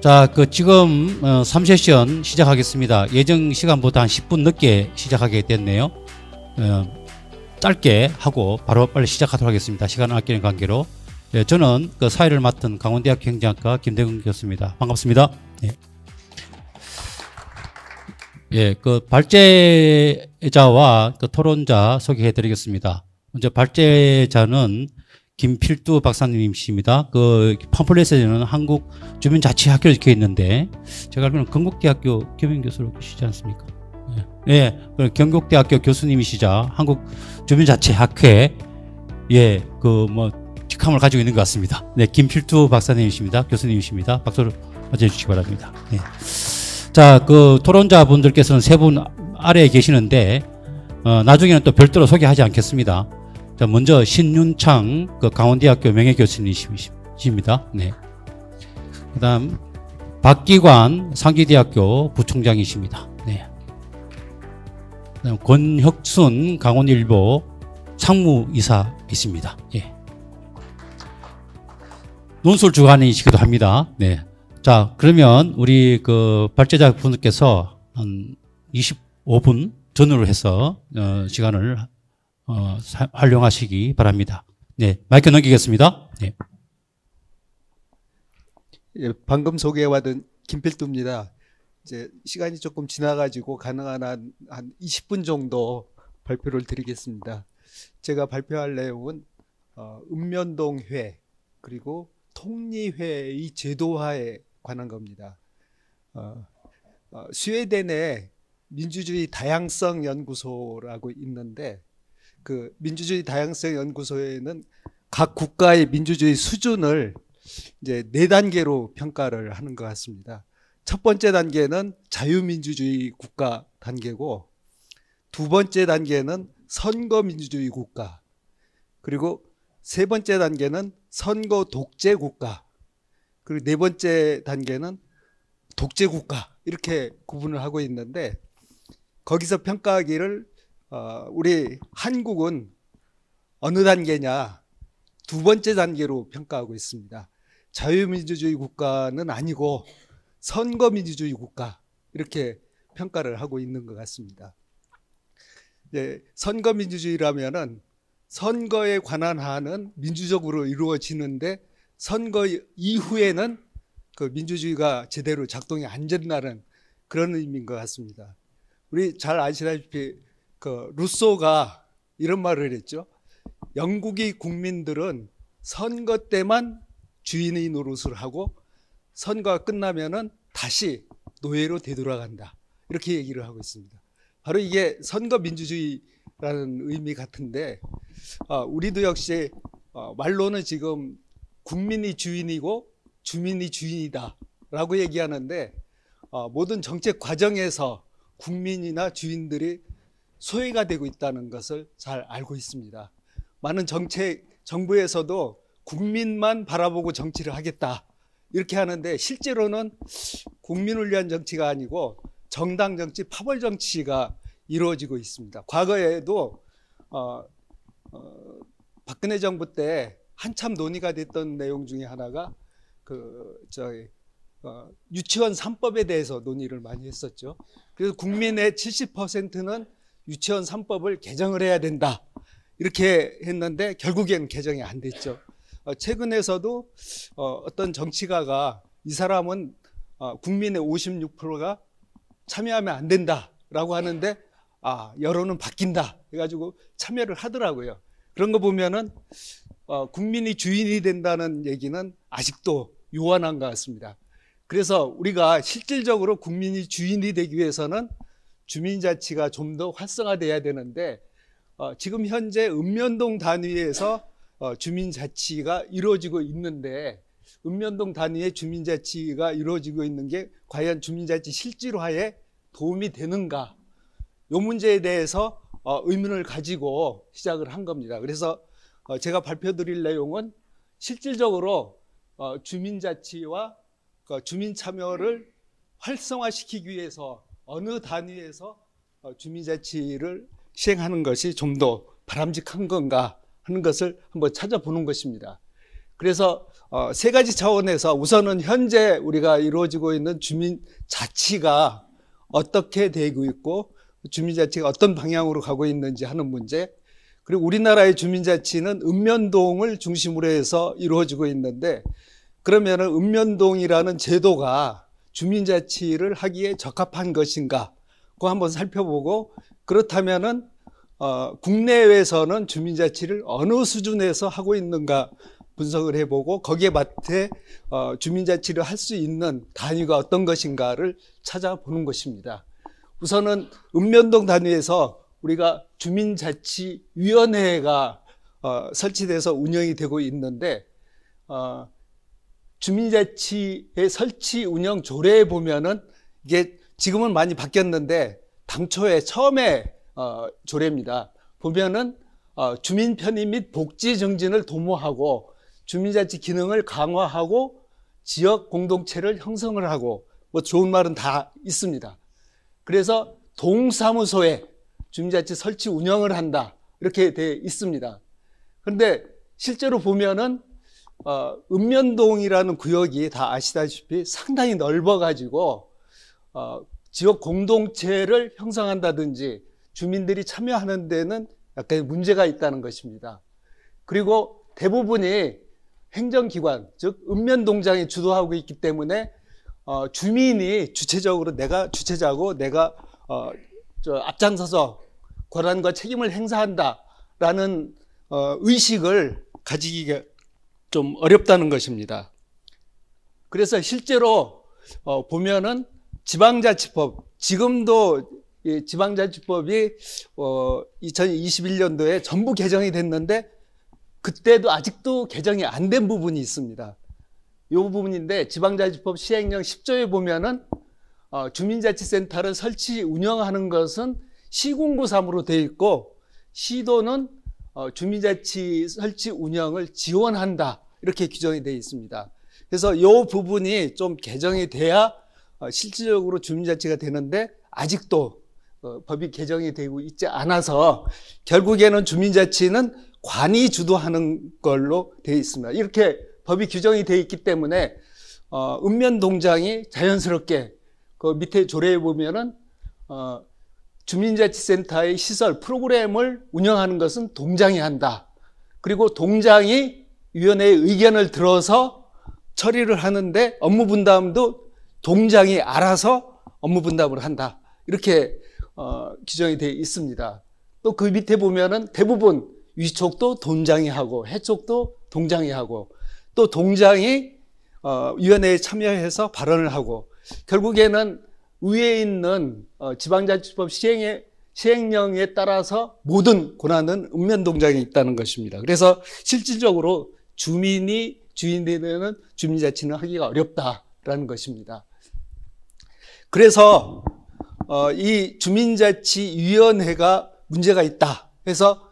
자, 지금 3세션 시작하겠습니다. 예정 시간보다 한 10분 늦게 시작하게 됐네요. 짧게 하고 바로 빨리 시작하도록 하겠습니다. 시간을 아끼는 관계로. 저는 사회를 맡은 강원대학교 행정학과 김대근 교수입니다. 반갑습니다. 발제자와 토론자 소개해 드리겠습니다. 먼저 발제자는 김필두 박사님이십니다. 팜플렛에는 한국 주민자치학교 이렇게 있는데, 제가 알기로는 건국대학교 겸임교수로 계시지 않습니까? 경국대학교 교수님이시자 한국 주민자치학회, 직함을 가지고 있는 것 같습니다. 김필두 박사님이십니다. 교수님이십니다. 박수를 맞아주시기 바랍니다. 자, 토론자분들께서는 세 분 아래에 계시는데, 나중에는 또 별도로 소개하지 않겠습니다. 자, 먼저 신윤창 강원대학교 명예교수님이십니다. 그 다음 박기관 상기대학교 부총장이십니다. 그 다음 권혁순 강원일보 상무이사이십니다. 논술 주관이시기도 합니다. 자, 그러면 우리 발제자 분들께서 한 25분 전후로 해서 시간을 활용하시기 바랍니다. 마이크 넘기겠습니다. 방금 소개해받은 김필두입니다. 이제 시간이 조금 지나가지고 가능한 한 20분 정도 발표를 드리겠습니다. 제가 발표할 내용은 읍면동회 그리고 통리회의 제도화에 관한 겁니다. 스웨덴에 민주주의 다양성 연구소라고 있는데, 민주주의 다양성 연구소에는 각 국가의 민주주의 수준을 이제 4단계로 평가를 하는 것 같습니다. 첫 번째 단계는 자유민주주의 국가 단계고, 두 번째 단계는 선거민주주의 국가, 그리고 세 번째 단계는 선거 독재 국가, 그리고 네 번째 단계는 독재 국가, 이렇게 구분을 하고 있는데, 거기서 평가하기를 우리 한국은 어느 단계냐, 두 번째 단계로 평가하고 있습니다. 자유민주주의 국가는 아니고 선거민주주의 국가, 이렇게 평가를 하고 있는 것 같습니다. 선거민주주의라면은 선거에 관한 한은 민주적으로 이루어지는데, 선거 이후에는 민주주의가 제대로 작동이 안 된다는 그런 의미인 것 같습니다. 우리 잘 아시다시피 루소가 이런 말을 했죠. 영국의 국민들은 선거 때만 주인의 노릇을 하고 선거가 끝나면은 다시 노예로 되돌아간다, 이렇게 얘기를 하고 있습니다. 바로 이게 선거 민주주의라는 의미 같은데, 우리도 역시 말로는 지금 국민이 주인이고 주민이 주인이다 라고 얘기하는데, 모든 정책 과정에서 국민이나 주인들이 소외가 되고 있다는 것을 잘 알고 있습니다. 많은 정부에서도 국민만 바라보고 정치를 하겠다, 이렇게 하는데, 실제로는 국민을 위한 정치가 아니고 정당 정치, 파벌 정치가 이루어지고 있습니다. 과거에도 박근혜 정부 때 한참 논의가 됐던 내용 중에 하나가 유치원 3법에 대해서 논의를 많이 했었죠. 그래서 국민의 70%는 유치원 3법을 개정을 해야 된다, 이렇게 했는데 결국엔 개정이 안 됐죠. 최근에서도 어떤 정치가가 이 사람은 국민의 56%가 참여하면 안 된다라고 하는데, 여론은 바뀐다 해가지고 참여를 하더라고요. 그런 거 보면은 국민이 주인이 된다는 얘기는 아직도 요원한 것 같습니다. 그래서 우리가 실질적으로 국민이 주인이 되기 위해서는 주민자치가 좀 더 활성화돼야 되는데, 지금 현재 읍면동 단위에서 주민자치가 이루어지고 있는데, 읍면동 단위의 주민자치가 이루어지고 있는 게 과연 주민자치 실질화에 도움이 되는가, 이 문제에 대해서 의문을 가지고 시작을 한 겁니다. 그래서 제가 발표드릴 내용은 실질적으로 주민자치와 주민참여를 활성화시키기 위해서 어느 단위에서 주민자치를 시행하는 것이 좀 더 바람직한 건가 하는 것을 한번 찾아보는 것입니다. 그래서 세 가지 차원에서 우선은 현재 우리가 이루어지고 있는 주민자치가 어떻게 되고 있고 주민자치가 어떤 방향으로 가고 있는지 하는 문제, 그리고 우리나라의 주민자치는 읍면동을 중심으로 해서 이루어지고 있는데 그러면은 읍면동이라는 제도가 주민자치를 하기에 적합한 것인가 그거 한번 살펴보고, 그렇다면은 국내외에서는 주민자치를 어느 수준에서 하고 있는가 분석을 해보고 거기에 맞게 주민자치를 할 수 있는 단위가 어떤 것인가를 찾아보는 것입니다. 우선은 읍면동 단위에서 우리가 주민자치위원회가 설치돼서 운영이 되고 있는데 주민자치의 설치 운영 조례에 보면은 이게 지금은 많이 바뀌었는데 당초에 처음에 조례입니다. 보면은 주민 편의 및 복지 증진을 도모하고 주민자치 기능을 강화하고 지역 공동체를 형성을 하고 뭐 좋은 말은 다 있습니다. 그래서 동사무소에 주민자치 설치 운영을 한다 이렇게 돼 있습니다. 그런데 실제로 보면은 읍면동이라는 구역이 다 아시다시피 상당히 넓어가지고 지역 공동체를 형성한다든지 주민들이 참여하는 데는 약간 문제가 있다는 것입니다. 그리고 대부분이 행정기관, 즉 읍면동장이 주도하고 있기 때문에 주민이 주체적으로 내가 주체자고 내가 앞장서서 권한과 책임을 행사한다라는 의식을 가지기가 좀 어렵다는 것입니다. 그래서 실제로 보면은 지방자치법, 지금도 이 지방자치법이 2021년도에 전부 개정이 됐는데 그때도 아직도 개정이 안 된 부분이 있습니다. 이 부분인데 지방자치법 시행령 10조에 보면은 주민자치센터를 설치 운영하는 것은 시군구3으로 되어 있고 시도는 주민자치 설치 운영을 지원한다 이렇게 규정이 되어 있습니다. 그래서 이 부분이 좀 개정이 돼야 실질적으로 주민자치가 되는데 아직도 법이 개정이 되고 있지 않아서 결국에는 주민자치는 관이 주도하는 걸로 되어 있습니다. 이렇게 법이 규정이 되어 있기 때문에 읍면동장이 자연스럽게 그 밑에 조례에 보면은 주민자치센터의 시설 프로그램을 운영하는 것은 동장이 한다. 그리고 동장이 위원회의 의견을 들어서 처리를 하는데 업무 분담도 동장이 알아서 업무 분담을 한다. 이렇게 규정이 되어 있습니다. 또 그 밑에 보면은 대부분 위촉도 동장이 하고 해촉도 동장이 하고 또 동장이 위원회에 참여해서 발언을 하고 결국에는 위에 있는 지방자치법 시행령에 따라서 모든 권한은 읍면동장에 있다는 것입니다. 그래서 실질적으로 주민이 주인이 되는 주민자치는 하기가 어렵다라는 것입니다. 그래서 이 주민자치위원회가 문제가 있다 해서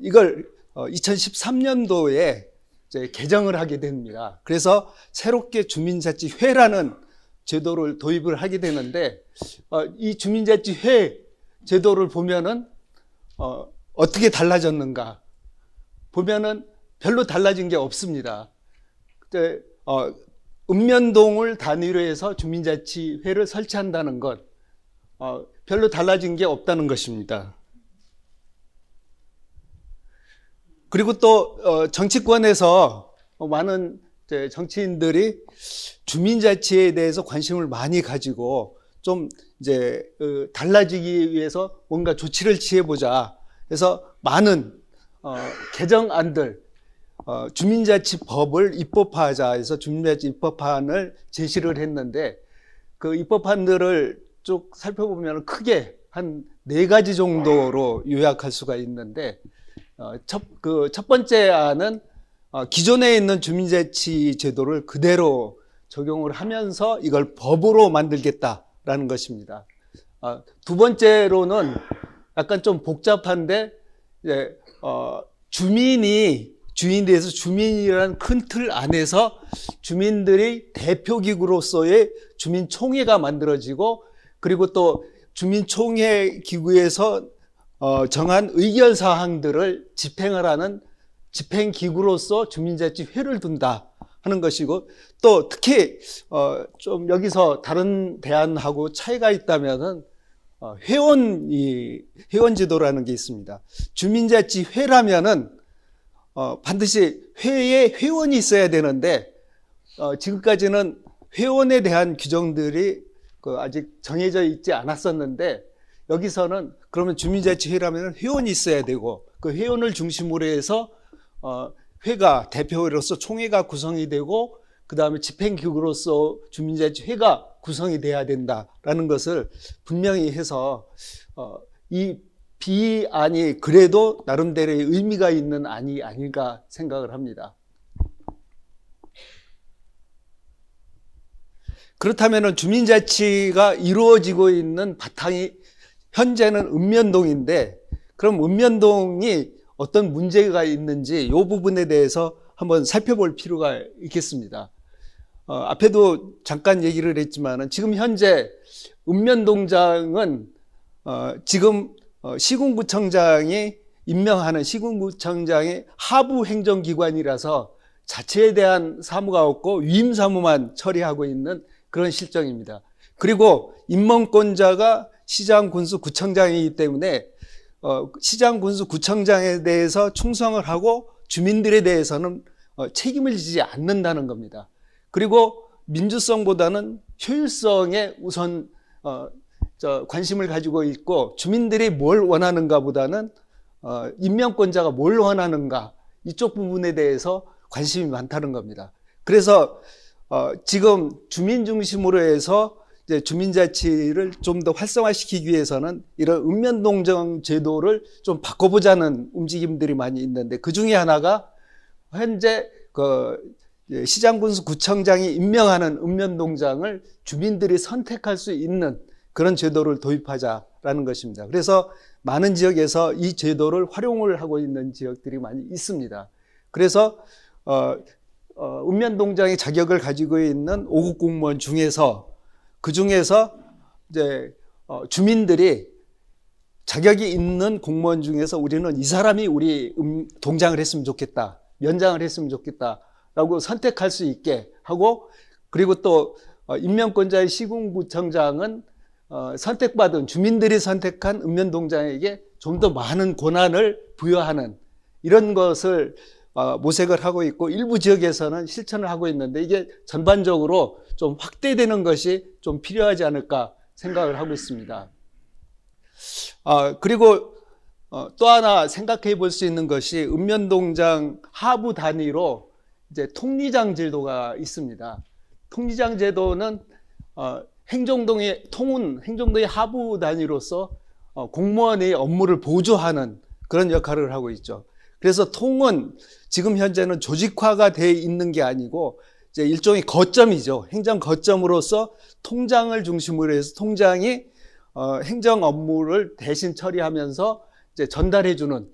이걸 2013년도에 이제 개정을 하게 됩니다. 그래서 새롭게 주민자치회라는 제도를 도입을 하게 되는데 이 주민자치회 제도를 보면은 어떻게 달라졌는가 보면은 별로 달라진 게 없습니다. 그때 읍면동을 단위로 해서 주민자치회를 설치한다는 것 별로 달라진 게 없다는 것입니다. 그리고 또 정치권에서 많은 정치인들이 주민자치에 대해서 관심을 많이 가지고 좀 이제 달라지기 위해서 뭔가 조치를 취해보자. 그래서 많은 개정안들, 주민자치법을 입법화하자 해서 주민자치 입법안을 제시를 했는데 그 입법안들을 쭉 살펴보면 크게 한 4가지 정도로 요약할 수가 있는데 첫 번째 안은 기존에 있는 주민자치 제도를 그대로 적용을 하면서 이걸 법으로 만들겠다라는 것입니다. 두 번째로는 약간 좀 복잡한데 주민이 주인에 대해서 주민이라는 큰 틀 안에서 주민들이 대표기구로서의 주민총회가 만들어지고 그리고 또 주민총회 기구에서 정한 의결사항들을 집행을 하는 집행기구로서 주민자치회를 둔다 하는 것이고, 또 특히 좀 여기서 다른 대안하고 차이가 있다면은 회원 제도라는 게 있습니다. 주민자치회라면은 반드시 회에 회원이 있어야 되는데 지금까지는 회원에 대한 규정들이 아직 정해져 있지 않았었는데, 여기서는 그러면 주민자치회라면 회원이 있어야 되고, 그 회원을 중심으로 해서 회가 대표로서 총회가 구성이 되고, 그 다음에 집행기구로서 주민자치회가 구성이 돼야 된다라는 것을 분명히 해서 이 비안이 그래도 나름대로의 의미가 있는 안이 아닐까 생각을 합니다. 그렇다면 주민자치가 이루어지고 있는 바탕이 현재는 읍면동인데, 그럼 읍면동이 어떤 문제가 있는지 이 부분에 대해서 한번 살펴볼 필요가 있겠습니다. 앞에도 잠깐 얘기를 했지만 지금 현재 읍면동장은 지금 시군구청장이 임명하는 시군구청장의 하부 행정기관이라서 자체에 대한 사무가 없고 위임 사무만 처리하고 있는 그런 실정입니다. 그리고 임명권자가 시장, 군수, 구청장이기 때문에 시장, 군수, 구청장에 대해서 충성을 하고 주민들에 대해서는 책임을 지지 않는다는 겁니다. 그리고 민주성보다는 효율성에 우선 관심을 가지고 있고, 주민들이 뭘 원하는가 보다는 임명권자가 뭘 원하는가, 이쪽 부분에 대해서 관심이 많다는 겁니다. 그래서 지금 주민 중심으로 해서 이제 주민자치를 좀 더 활성화시키기 위해서는 이런 읍면동정 제도를 좀 바꿔보자는 움직임들이 많이 있는데, 그 중에 하나가 현재 시장, 군수, 구청장이 임명하는 읍면동장을 주민들이 선택할 수 있는 그런 제도를 도입하자라는 것입니다. 그래서 많은 지역에서 이 제도를 활용을 하고 있는 지역들이 많이 있습니다. 그래서 읍면동장의 자격을 가지고 있는 5급 공무원 중에서, 그 중에서 이제 주민들이 자격이 있는 공무원 중에서 우리는 이 사람이 우리 동장을 했으면 좋겠다, 면장을 했으면 좋겠다라고 선택할 수 있게 하고, 그리고 또 임명권자의 시군구청장은 선택받은 주민들이 선택한 읍면동장에게 좀 더 많은 권한을 부여하는 이런 것을 모색을 하고 있고, 일부 지역에서는 실천을 하고 있는데, 이게 전반적으로 좀 확대되는 것이 좀 필요하지 않을까 생각을 하고 있습니다. 그리고 또 하나 생각해 볼 수 있는 것이 읍면동장 하부 단위로 이제 통리장 제도가 있습니다. 통리장 제도는 행정동의 하부 단위로서 공무원의 업무를 보조하는 그런 역할을 하고 있죠. 그래서 통은 지금 현재는 조직화가 되어 있는 게 아니고 이제 일종의 거점이죠. 행정 거점으로서 통장을 중심으로 해서 통장이 행정 업무를 대신 처리하면서 이제 전달해주는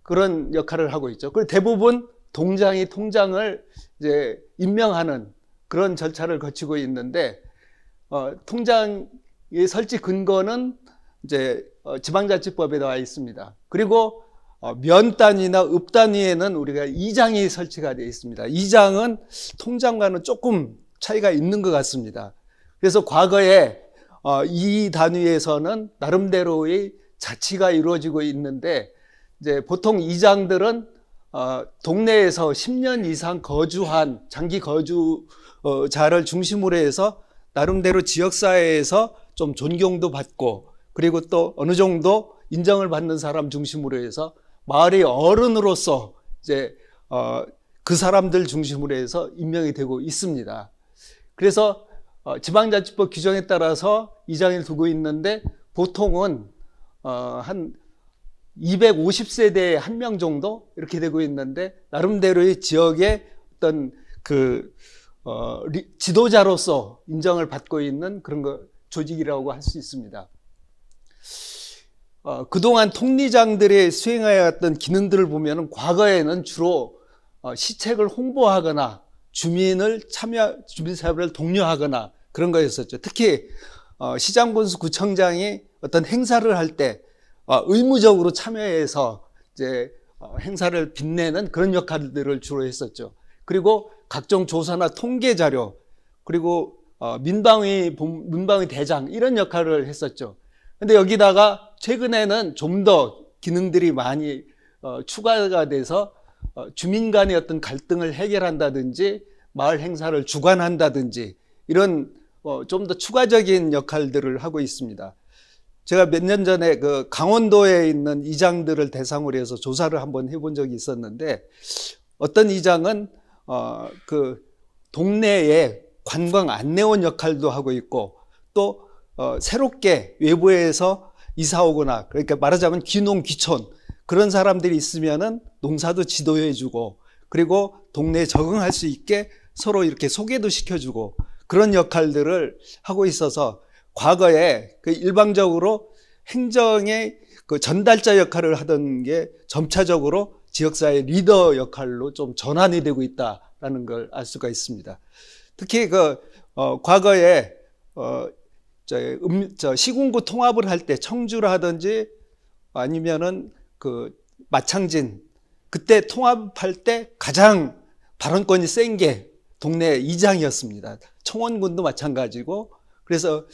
그런 역할을 하고 있죠. 그리고 대부분 동장이 통장을 이제 임명하는 그런 절차를 거치고 있는데, 통장의 설치 근거는 이제 지방자치법에 나와 있습니다. 그리고 면 단위나 읍 단위에는 우리가 이장이 설치가 되어 있습니다. 이장은 통장과는 조금 차이가 있는 것 같습니다. 그래서 과거에 이 단위에서는 나름대로의 자치가 이루어지고 있는데, 이제 보통 이장들은 동네에서 10년 이상 거주한 장기 거주자를 중심으로 해서 나름대로 지역사회에서 좀 존경도 받고, 그리고 또 어느 정도 인정을 받는 사람 중심으로 해서 마을의 어른으로서 이제 그 사람들 중심으로 해서 임명이 되고 있습니다. 그래서 지방자치법 규정에 따라서 이장을 두고 있는데, 보통은 한 250세대에 한 명 정도 이렇게 되고 있는데, 나름대로의 지역의 어떤 지도자로서 인정을 받고 있는 그런 조직이라고 할 수 있습니다. 그동안 통리장들이 수행하였던 기능들을 보면 과거에는 주로 시책을 홍보하거나 주민사회를 독려하거나 그런 거였었죠. 특히 시장, 군수, 구청장이 어떤 행사를 할 때 의무적으로 참여해서 이제 행사를 빛내는 그런 역할들을 주로 했었죠. 그리고 각종 조사나 통계 자료, 그리고 민방위 대장 이런 역할을 했었죠. 근데 여기다가 최근에는 좀 더 기능들이 많이 추가가 돼서 주민 간의 어떤 갈등을 해결한다든지 마을 행사를 주관한다든지 이런 좀 더 추가적인 역할들을 하고 있습니다. 제가 몇 년 전에 그 강원도에 있는 이장들을 대상으로 해서 조사를 한번 해본 적이 있었는데, 어떤 이장은 그 동네에 관광 안내원 역할도 하고 있고, 또 새롭게 외부에서 이사 오거나, 그러니까 말하자면 귀농 귀촌 그런 사람들이 있으면은 농사도 지도해주고, 그리고 동네에 적응할 수 있게 서로 이렇게 소개도 시켜주고, 그런 역할들을 하고 있어서 과거에 그 일방적으로 행정의 그 전달자 역할을 하던 게 점차적으로 지역사회 리더 역할로 좀 전환이 되고 있다라는 걸 알 수가 있습니다. 특히 과거에 시군구 통합을 할 때 청주라든지 아니면은 그 마창진, 그때 통합할 때 가장 발언권이 센 게 동네 이장이었습니다. 청원군도 마찬가지고, 그래서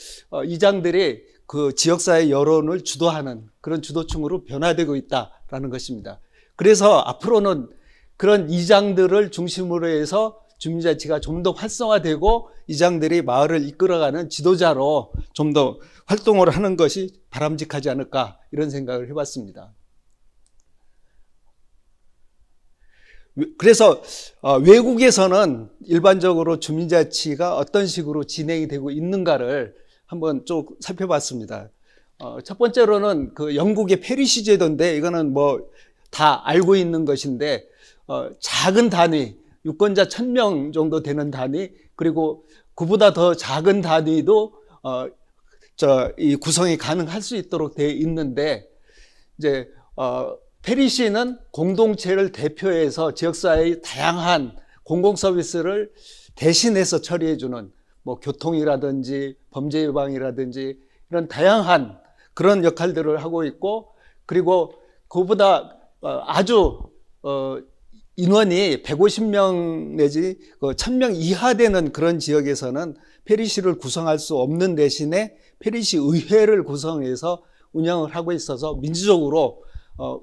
이장들이 그 지역사회 여론을 주도하는 그런 주도층으로 변화되고 있다라는 것입니다. 그래서 앞으로는 그런 이장들을 중심으로 해서 주민자치가 좀 더 활성화되고 이장들이 마을을 이끌어가는 지도자로 좀 더 활동을 하는 것이 바람직하지 않을까, 이런 생각을 해봤습니다. 그래서 외국에서는 일반적으로 주민자치가 어떤 식으로 진행이 되고 있는가를 한번 쭉 살펴봤습니다. 첫 번째로는 그 영국의 페리시 제도인데, 이거는 뭐 다 알고 있는 것인데, 작은 단위, 유권자 1000명 정도 되는 단위, 그리고 그보다 더 작은 단위도 이 구성이 가능할 수 있도록 되어 있는데, 이제 페리시는 공동체를 대표해서 지역사회의 다양한 공공서비스를 대신해서 처리해주는 뭐 교통이라든지 범죄 예방이라든지 이런 다양한 그런 역할들을 하고 있고, 그리고 그보다 아주 인원이 150명 내지 1000명 이하 되는 그런 지역에서는 페리시를 구성할 수 없는 대신에 페리시 의회를 구성해서 운영을 하고 있어서 민주적으로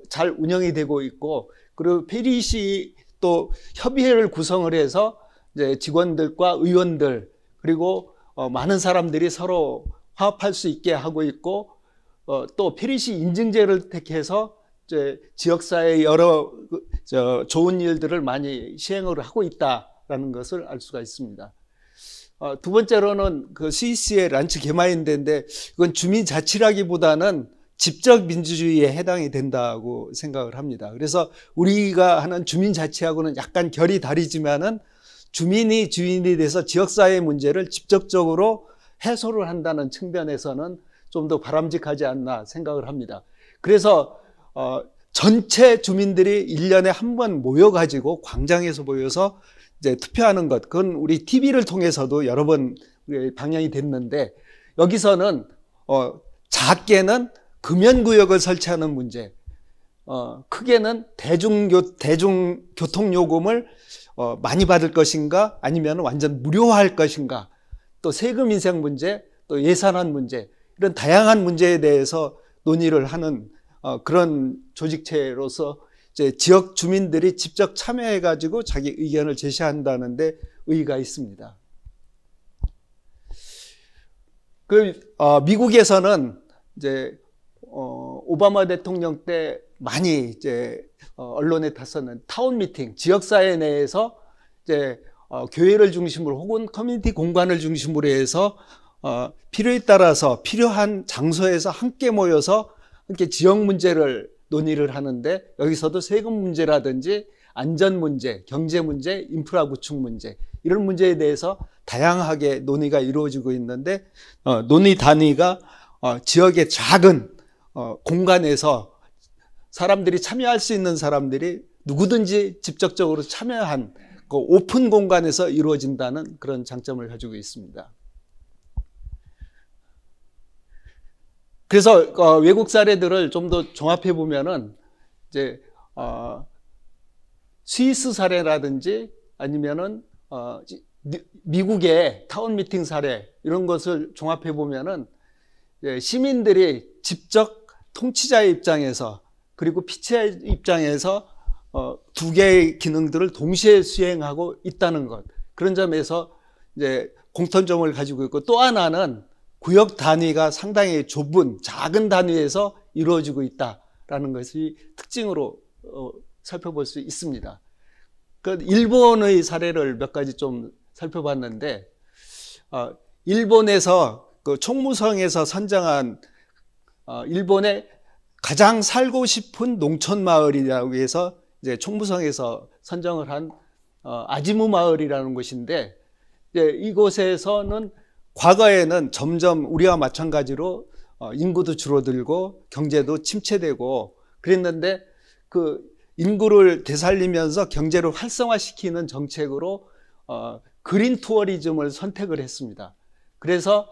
잘 운영이 되고 있고, 그리고 페리시 또 협의회를 구성을 해서 이제 직원들과 의원들, 그리고 많은 사람들이 서로 화합할 수 있게 하고 있고, 또 페리시 인증제를 택해서 이제 지역사회의 여러 좋은 일들을 많이 시행을 하고 있다라는 것을 알 수가 있습니다. 두 번째로는 그 스위스의 란츠 게마인데인데, 이건 주민자치라기보다는 집적 민주주의에 해당이 된다고 생각을 합니다. 그래서 우리가 하는 주민자치하고는 약간 결이 다르지만은 주민이 주인이 돼서 지역사회 문제를 직접적으로 해소를 한다는 측면에서는 좀 더 바람직하지 않나 생각을 합니다. 그래서 전체 주민들이 1년에 한 번 모여가지고 광장에서 모여서 이제 투표하는 것, 그건 우리 TV를 통해서도 여러 번 방영이 됐는데, 여기서는 작게는 금연구역을 설치하는 문제, 크게는 대중교통요금을 많이 받을 것인가, 아니면 완전 무료화할 것인가, 또 세금 인상 문제, 또 예산안 문제, 이런 다양한 문제에 대해서 논의를 하는 그런 조직체로서 이제 지역 주민들이 직접 참여해가지고 자기 의견을 제시한다는데 의의가 있습니다. 미국에서는 이제 오바마 대통령 때 많이 이제 언론에 탔었는 타운 미팅, 지역사회 내에서 이제 교회를 중심으로 혹은 커뮤니티 공간을 중심으로 해서 필요에 따라서 필요한 장소에서 함께 모여서 함께 지역 문제를 논의를 하는데, 여기서도 세금 문제라든지 안전 문제, 경제 문제, 인프라 구축 문제, 이런 문제에 대해서 다양하게 논의가 이루어지고 있는데, 논의 단위가 지역의 작은 공간에서 사람들이 참여할 수 있는 사람들이 누구든지 직접적으로 참여한 그 오픈 공간에서 이루어진다는 그런 장점을 가지고 있습니다. 그래서 외국 사례들을 좀 더 종합해 보면은 이제 스위스 사례라든지 아니면은 미국의 타운 미팅 사례 이런 것을 종합해 보면은 시민들이 직접 통치자의 입장에서 그리고 피치자의 입장에서 두 개의 기능들을 동시에 수행하고 있다는 것, 그런 점에서 이제 공통점을 가지고 있고, 또 하나는 구역 단위가 상당히 좁은 작은 단위에서 이루어지고 있다라는 것이 특징으로 살펴볼 수 있습니다. 그 일본의 사례를 몇 가지 좀 살펴봤는데, 일본에서 그 총무성에서 선정한 일본의 가장 살고 싶은 농촌 마을이라고 해서 이제 총무성에서 선정을 한 아지무 마을이라는 곳인데, 이제 이곳에서는 과거에는 점점 우리와 마찬가지로 인구도 줄어들고 경제도 침체되고 그랬는데, 그 인구를 되살리면서 경제를 활성화시키는 정책으로 그린 투어리즘을 선택을 했습니다. 그래서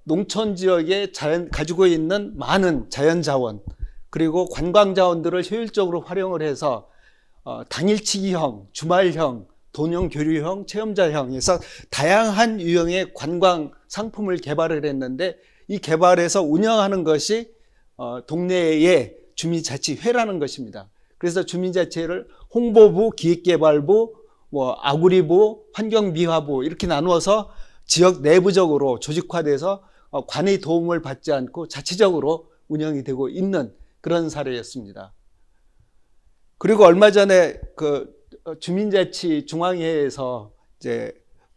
농촌 지역에 가지고 있는 많은 자연 자원 그리고 관광 자원들을 효율적으로 활용을 해서 당일치기형, 주말형, 돈형, 교류형, 체험자형에서 다양한 유형의 관광 상품을 개발을 했는데, 이 개발해서 운영하는 것이 동네의 주민자치회라는 것입니다. 그래서 주민자치회를 홍보부, 기획개발부, 아구리부, 환경미화부 이렇게 나누어서 지역 내부적으로 조직화돼서 관의 도움을 받지 않고 자체적으로 운영이 되고 있는 그런 사례였습니다. 그리고 얼마 전에 그 주민자치 중앙회에서 이제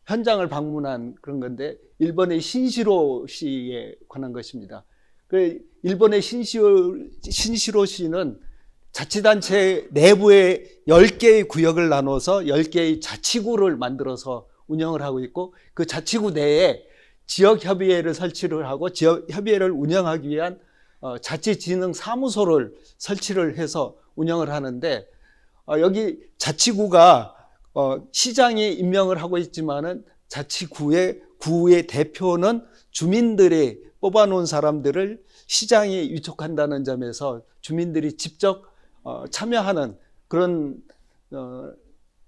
현장을 방문한 그런 건데, 일본의 신시로시에 관한 것입니다. 그 일본의 신시로시는 자치단체 내부에 10개의 구역을 나눠서 10개의 자치구를 만들어서 운영을 하고 있고, 그 자치구 내에 지역협의회를 설치를 하고 지역협의회를 운영하기 위한 자치진흥사무소를 설치를 해서 운영을 하는데, 여기 자치구가 시장이 임명을 하고 있지만은 자치구의 대표는 주민들이 뽑아놓은 사람들을 시장이 위촉한다는 점에서 주민들이 직접 참여하는 그런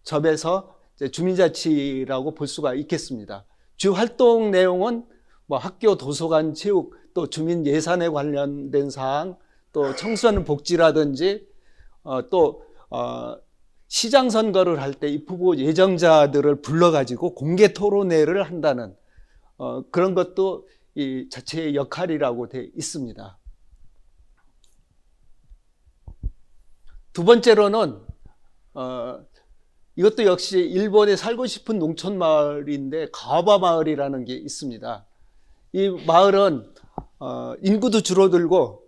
점에서 주민자치라고 볼 수가 있겠습니다. 주 활동 내용은 학교, 도서관, 체육, 또 주민 예산에 관련된 사항, 또 청소년 복지라든지 또 시장 선거를 할 때 입후보 예정자들을 불러가지고 공개 토론회를 한다는 그런 것도 이 자체의 역할이라고 되어 있습니다. 두 번째로는 이것도 역시 일본에 살고 싶은 농촌 마을인데, 가와바 마을이라는 게 있습니다. 이 마을은 인구도 줄어들고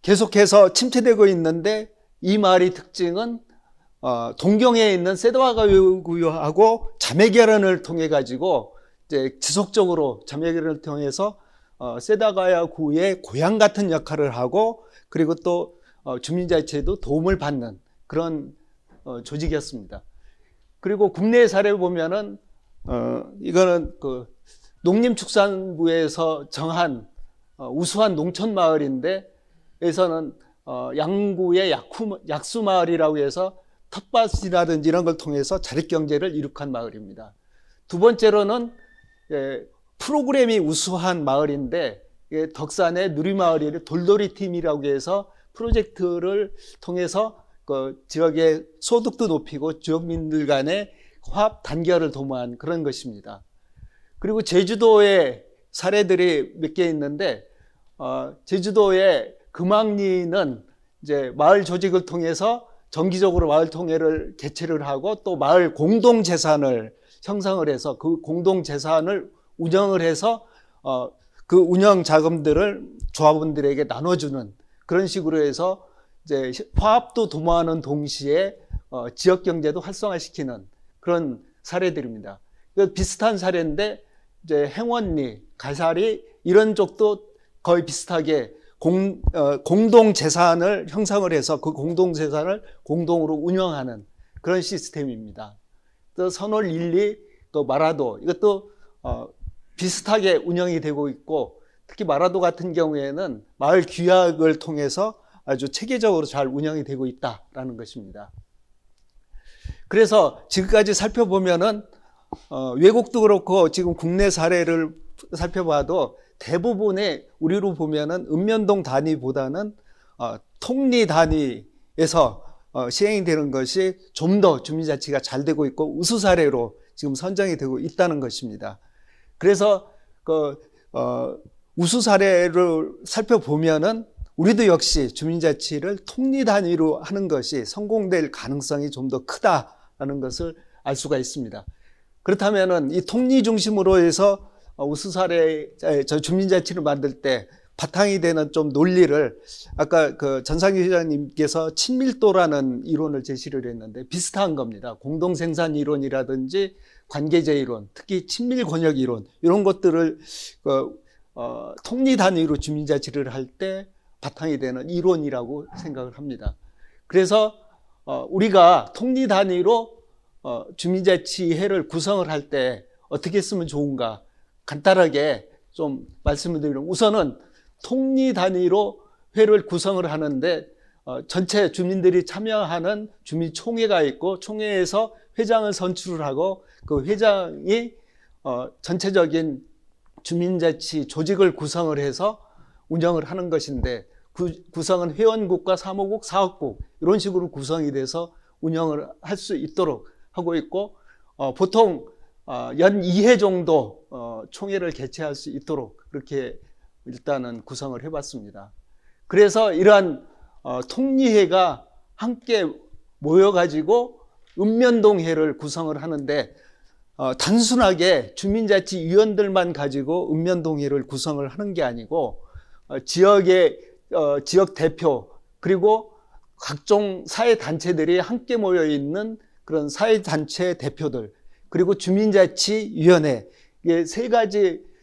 계속해서 침체되고 있는데, 이 마을의 특징은 동경에 있는 세다와가구하고 자매결연을 통해 가지고 이제 지속적으로 자매결연을 통해서 세다가야구의 고향 같은 역할을 하고, 그리고 또 주민자치에도 도움을 받는 그런 조직이었습니다. 그리고 국내 사례를 보면은 이거는 그 농림축산부에서 정한 우수한 농촌 마을인데, 여기서는 양구의 약수마을이라고 해서 텃밭이라든지 이런 걸 통해서 자립경제를 이룩한 마을입니다. 두 번째로는 프로그램이 우수한 마을인데, 덕산의 누리마을이 돌돌이팀이라고 해서 프로젝트를 통해서 그 지역의 소득도 높이고 지역민들 간의 화합 단결을 도모한 그런 것입니다. 그리고 제주도의 사례들이 몇 개 있는데, 제주도의 금왕리는 이제 마을 조직을 통해서 정기적으로 마을 통회를 개최를 하고, 또 마을 공동 재산을 형성을 해서 그 공동 재산을 운영을 해서 그 운영 자금들을 조합원들에게 나눠주는 그런 식으로 해서 이제 화합도 도모하는 동시에 지역 경제도 활성화시키는 그런 사례들입니다. 비슷한 사례인데, 이제 행원리, 가사리 이런 쪽도 거의 비슷하게 공동 재산을 형성을 해서 그 공동 재산을 공동으로 운영하는 그런 시스템입니다. 또 선월 1, 2, 또 마라도 이것도 비슷하게 운영이 되고 있고, 특히 마라도 같은 경우에는 마을 규약을 통해서 아주 체계적으로 잘 운영이 되고 있다라는 것입니다. 그래서 지금까지 살펴보면은 외국도 그렇고 지금 국내 사례를 살펴봐도 대부분의 우리로 보면은 읍면동 단위보다는 통리 단위에서 시행이 되는 것이 좀 더 주민자치가 잘 되고 있고 우수 사례로 지금 선정이 되고 있다는 것입니다. 그래서 우수 사례를 살펴보면은 우리도 역시 주민자치를 통리 단위로 하는 것이 성공될 가능성이 좀 더 크다라는 것을 알 수가 있습니다. 그렇다면은 이 통리 중심으로 해서 우수 사례 주민자치를 만들 때 바탕이 되는 좀 논리를 아까 전상규 회장님께서 친밀도라는 이론을 제시를 했는데 비슷한 겁니다. 공동생산 이론이라든지 관계제 이론, 특히 친밀 권역 이론 이런 것들을 통리 단위로 주민자치를 할 때 바탕이 되는 이론이라고 생각을 합니다. 그래서 우리가 통리 단위로 주민자치회를 구성을 할 때 어떻게 했으면 좋은가 간단하게 좀 말씀을 드리면 우선은 통리 단위로 회를 구성을 하는데 전체 주민들이 참여하는 주민총회가 있고 총회에서 회장을 선출을 하고 그 회장이 전체적인 주민자치 조직을 구성을 해서 운영을 하는 것인데 구성은 회원국과 사무국, 사업국 이런 식으로 구성이 돼서 운영을 할 수 있도록 하고 있고 보통 연 2회 정도 총회를 개최할 수 있도록 그렇게 일단은 구성을 해봤습니다. 그래서 이러한 통리회가 함께 모여가지고 읍면동회를 구성을 하는데 단순하게 주민자치위원들만 가지고 읍면동회를 구성을 하는 게 아니고 지역 대표 그리고 각종 사회단체들이 함께 모여있는 그런 사회단체 대표들 그리고 주민자치위원회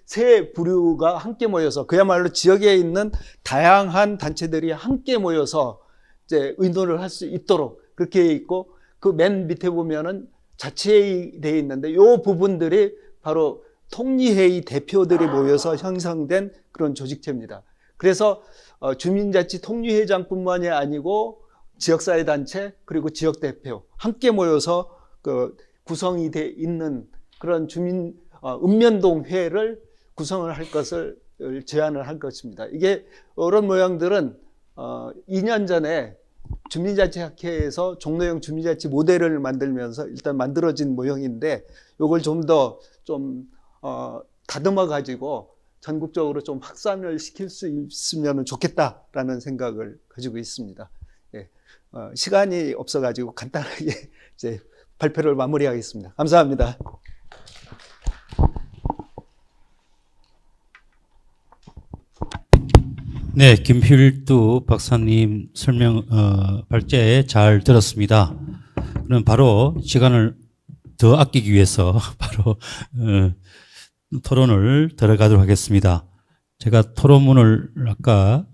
세 부류가 함께 모여서 그야말로 지역에 있는 다양한 단체들이 함께 모여서 이제 의논을 할 수 있도록 그렇게 있고 그 맨 밑에 보면은 자치회의 되어 있는데 이 부분들이 바로 통리회의 대표들이 모여서 형성된 그런 조직체입니다. 그래서 주민자치 통리회장뿐만이 아니고 지역사회단체 그리고 지역대표 함께 모여서 구성이 되어 있는 그런 읍면동회를 구성을 할 것을 제안을 할 것입니다. 이게 이런 모양들은 2년 전에 주민자치학회에서 종로형 주민자치 모델을 만들면서 일단 만들어진 모형인데 이걸 좀 더 다듬어 가지고 전국적으로 좀 확산을 시킬 수 있으면 좋겠다라는 생각을 가지고 있습니다. 예, 시간이 없어가지고 간단하게 이제 발표를 마무리하겠습니다. 감사합니다. 네, 김필두 박사님 설명 발제 잘 들었습니다. 그럼 바로 시간을 더 아끼기 위해서 바로 토론을 들어가도록 하겠습니다. 제가 토론문을 아까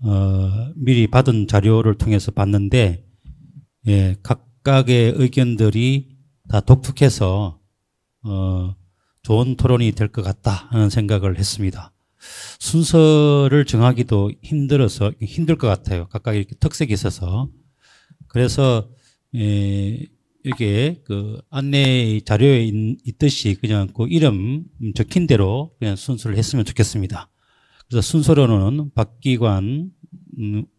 미리 받은 자료를 통해서 봤는데 각각의 의견들이 다 독특해서 좋은 토론이 될 것 같다 하는 생각을 했습니다. 순서를 정하기도 힘들 것 같아요. 각각 이렇게 특색이 있어서. 그래서 이게 안내 자료에 있듯이 그냥 그 이름 적힌 대로 그냥 순서를 했으면 좋겠습니다. 그래서 순서로는 박기관,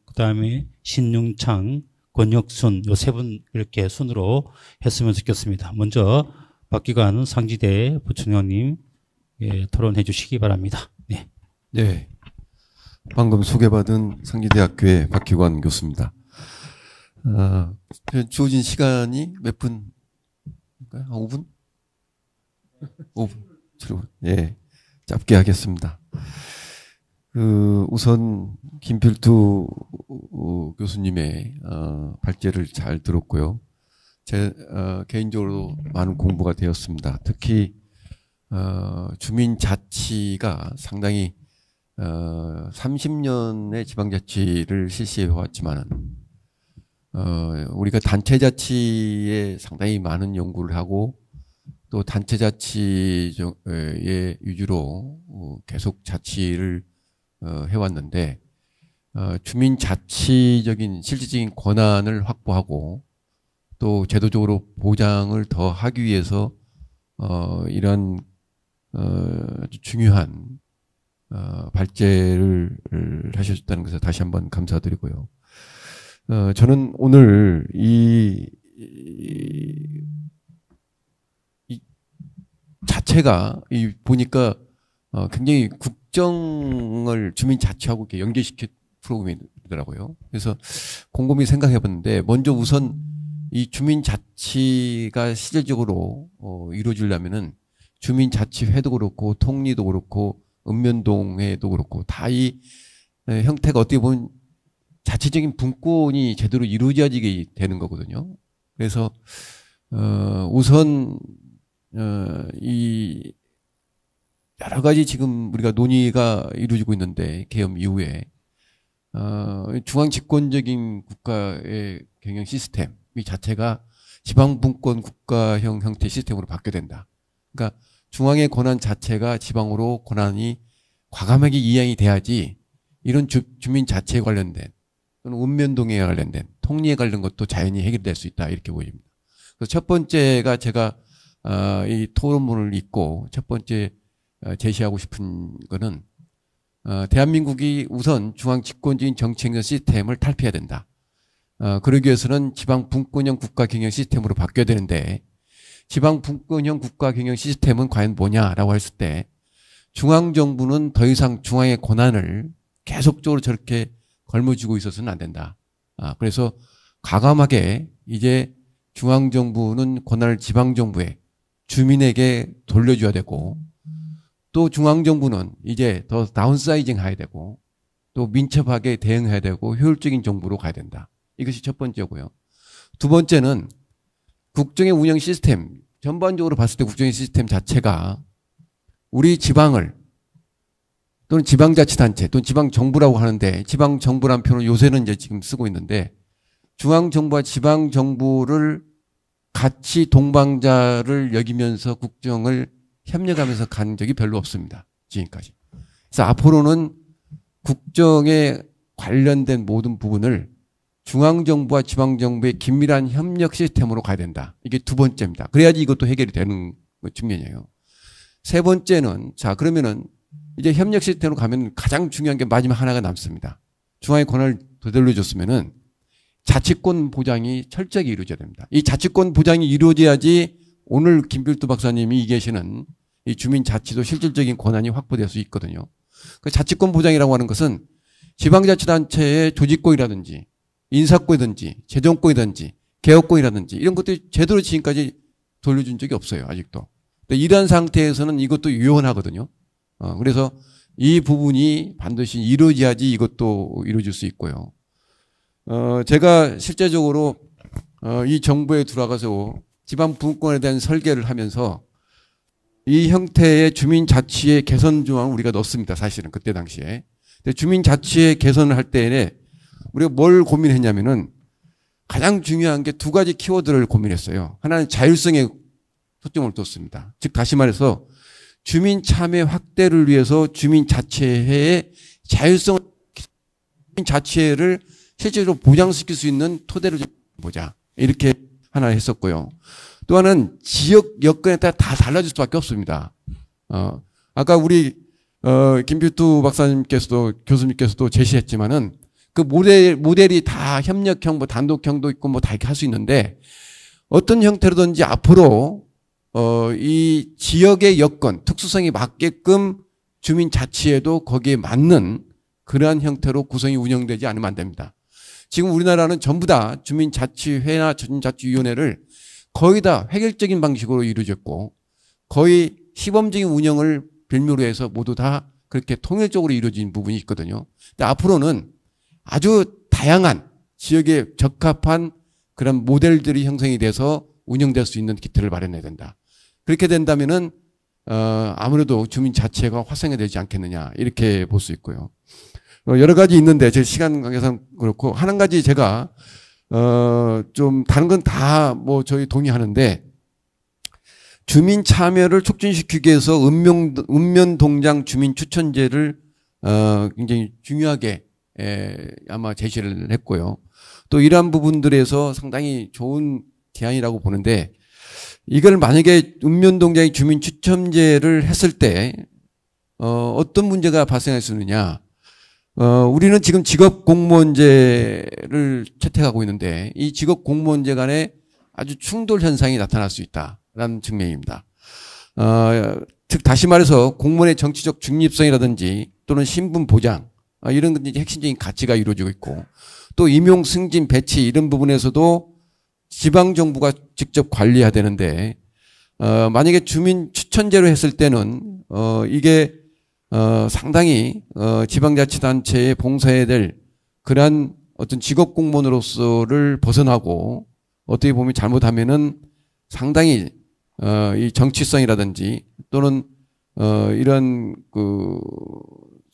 그다음에 신융창, 권혁순 요 세 분 이렇게 순으로 했으면 좋겠습니다. 먼저 박기관 상지대 부총장님 토론해 주시기 바랍니다. 네. 네. 방금 소개받은 상지대학교의 박기관 교수입니다. 주어진 시간이 몇 분? 한 5분? 5분. 7분. 예. 짧게 하겠습니다. 우선 김필두 교수님의 발제를 잘 들었고요. 제 개인적으로 많은 공부가 되었습니다. 특히 주민자치가 상당히 30년의 지방자치를 실시해 왔지만은 우리가 단체자치에 상당히 많은 연구를 하고 또 단체자치의 위주로 계속 자치를 해왔는데 주민자치적인 실질적인 권한을 확보하고 또 제도적으로 보장을 더 하기 위해서 이런 아주 중요한 발제를 하셨다는 것을 다시 한번 감사드리고요. 저는 오늘 이 자체가 보니까 굉장히 국정을 주민 자치하고 이렇게 연계시킨 프로그램이더라고요. 그래서 곰곰이 생각해 봤는데 먼저 우선 이 주민 자치가 실질적으로 이루어지려면은 주민 자치회도 그렇고 통리도 그렇고 읍면동회도 그렇고 다 이 형태가 어떻게 보면 자체적인 분권이 제대로 이루어져야지 되는 거거든요. 그래서 우선 이 여러 가지 지금 우리가 논의가 이루어지고 있는데 계엄 이후에 중앙 집권적인 국가의 경영 시스템 이 자체가 지방분권 국가형 형태 시스템으로 바뀌어야 된다. 그러니까 중앙의 권한 자체가 지방으로 권한이 과감하게 이양이 돼야지 이런 주민 자치에 관련된 또는 읍면동에 관련된 통리에 관련 것도 자연히 해결될 수 있다 이렇게 보입니다. 그래서 첫 번째가 제가 이 토론문을 읽고 첫 번째 제시하고 싶은 거는 대한민국이 우선 중앙 집권적인 정치행정 시스템을 탈피해야 된다. 그러기 위해서는 지방 분권형 국가 경영 시스템으로 바뀌어야 되는데 지방 분권형 국가 경영 시스템은 과연 뭐냐라고 했을 때 중앙정부는 더 이상 중앙의 권한을 계속적으로 저렇게 걸머쥐고 있어서는 안 된다. 그래서 과감하게 이제 중앙정부는 권한을 지방정부에 주민에게 돌려줘야 되고 또 중앙정부는 이제 더 다운사이징 해야 되고 또 민첩하게 대응해야 되고 효율적인 정부로 가야 된다. 이것이 첫 번째고요. 두 번째는 국정의 운영 시스템, 전반적으로 봤을 때 국정의 시스템 자체가 우리 지방을 또는 지방자치단체 또는 지방정부라고 하는데 지방정부란 표현을 요새는 이제 지금 쓰고 있는데 중앙정부와 지방정부를 같이 동방자를 여기면서 국정을 협력하면서 간 적이 별로 없습니다. 지금까지. 그래서 앞으로는 국정에 관련된 모든 부분을 중앙정부와 지방정부의 긴밀한 협력 시스템으로 가야 된다. 이게 두 번째입니다. 그래야지 이것도 해결이 되는 측면이에요. 세 번째는 자 그러면은 이제 협력 시스템으로 가면 가장 중요한 게 마지막 하나가 남습니다. 중앙의 권한을 되돌려줬으면은 자치권 보장이 철저하게 이루어져야 됩니다. 이 자치권 보장이 이루어져야지 오늘 김필두 박사님이 계시는 이 주민자치도 실질적인 권한이 확보될 수 있거든요. 그 자치권 보장이라고 하는 것은 지방자치단체의 조직권이라든지 인사권이든지 재정권이든지 개혁권이라든지 이런 것들이 제대로 지금까지 돌려준 적이 없어요. 아직도. 이러한 상태에서는 이것도 유연하거든요. 그래서 이 부분이 반드시 이루어져야지 이것도 이루어질 수 있고요. 제가 실제적으로 이 정부에 들어가서 지방 분권에 대한 설계를 하면서 이 형태의 주민자치의 개선 조항을 우리가 넣었습니다. 사실은 그때 당시에. 근데 주민자치의 개선을 할 때에 우리가 뭘 고민했냐면은 가장 중요한 게 두 가지 키워드를 고민했어요. 하나는 자율성에 초점을 뒀습니다. 즉 다시 말해서 주민 참여 확대를 위해서 주민자치회의 자율성 주민자치회를 실제로 보장시킬 수 있는 토대를 좀 보자. 이렇게 하나 했었고요. 또 하나는 지역 여건에 따라 다 달라질 수밖에 없습니다. 아까 우리 김필두 박사님께서도 교수님께서도 제시했지만은 그 모델이 다 협력형, 뭐 단독형도 있고 뭐 다 이렇게 할 수 있는데 어떤 형태로든지 앞으로 이 지역의 여건, 특수성이 맞게끔 주민자치에도 거기에 맞는 그러한 형태로 구성이 운영되지 않으면 안 됩니다. 지금 우리나라는 전부 다 주민자치회나 주민자치위원회를 거의 다 획일적인 방식으로 이루어졌고 거의 시범적인 운영을 빌미로 해서 모두 다 그렇게 통일적으로 이루어진 부분이 있거든요. 근데 앞으로는 아주 다양한 지역에 적합한 그런 모델들이 형성이 돼서 운영될 수 있는 기틀을 마련해야 된다. 그렇게 된다면은 아무래도 주민자치회가 활성화되지 않겠느냐 이렇게 볼 수 있고요. 여러 가지 있는데 제 시간 관계상 그렇고 한 가지 제가 좀 다른 건 다 뭐 저희 동의하는데 주민 참여를 촉진시키기 위해서 읍면동장 주민 추천제를 굉장히 중요하게 아마 제시를 했고요. 또 이러한 부분들에서 상당히 좋은 개안이라고 보는데 이걸 만약에 읍면동장이 주민 추첨제를 했을 때 어떤 문제가 발생할 수 있느냐. 우리는 지금 직업공무원제를 채택하고 있는데 이 직업공무원제 간에 아주 충돌 현상이 나타날 수 있다라는 측면입니다. 즉 다시 말해서 공무원의 정치적 중립성이라든지 또는 신분 보장 이런 핵심적인 가치가 이루어지고 있고 또 임용 승진 배치 이런 부분에서도 지방정부가 직접 관리해야 되는데 만약에 주민 추천제로 했을 때는 이게 상당히 지방자치단체에 봉사해야 될 그러한 어떤 직업공무원으로서를 벗어나고 어떻게 보면 잘못하면은 상당히 이 정치성이라든지 또는 이런 그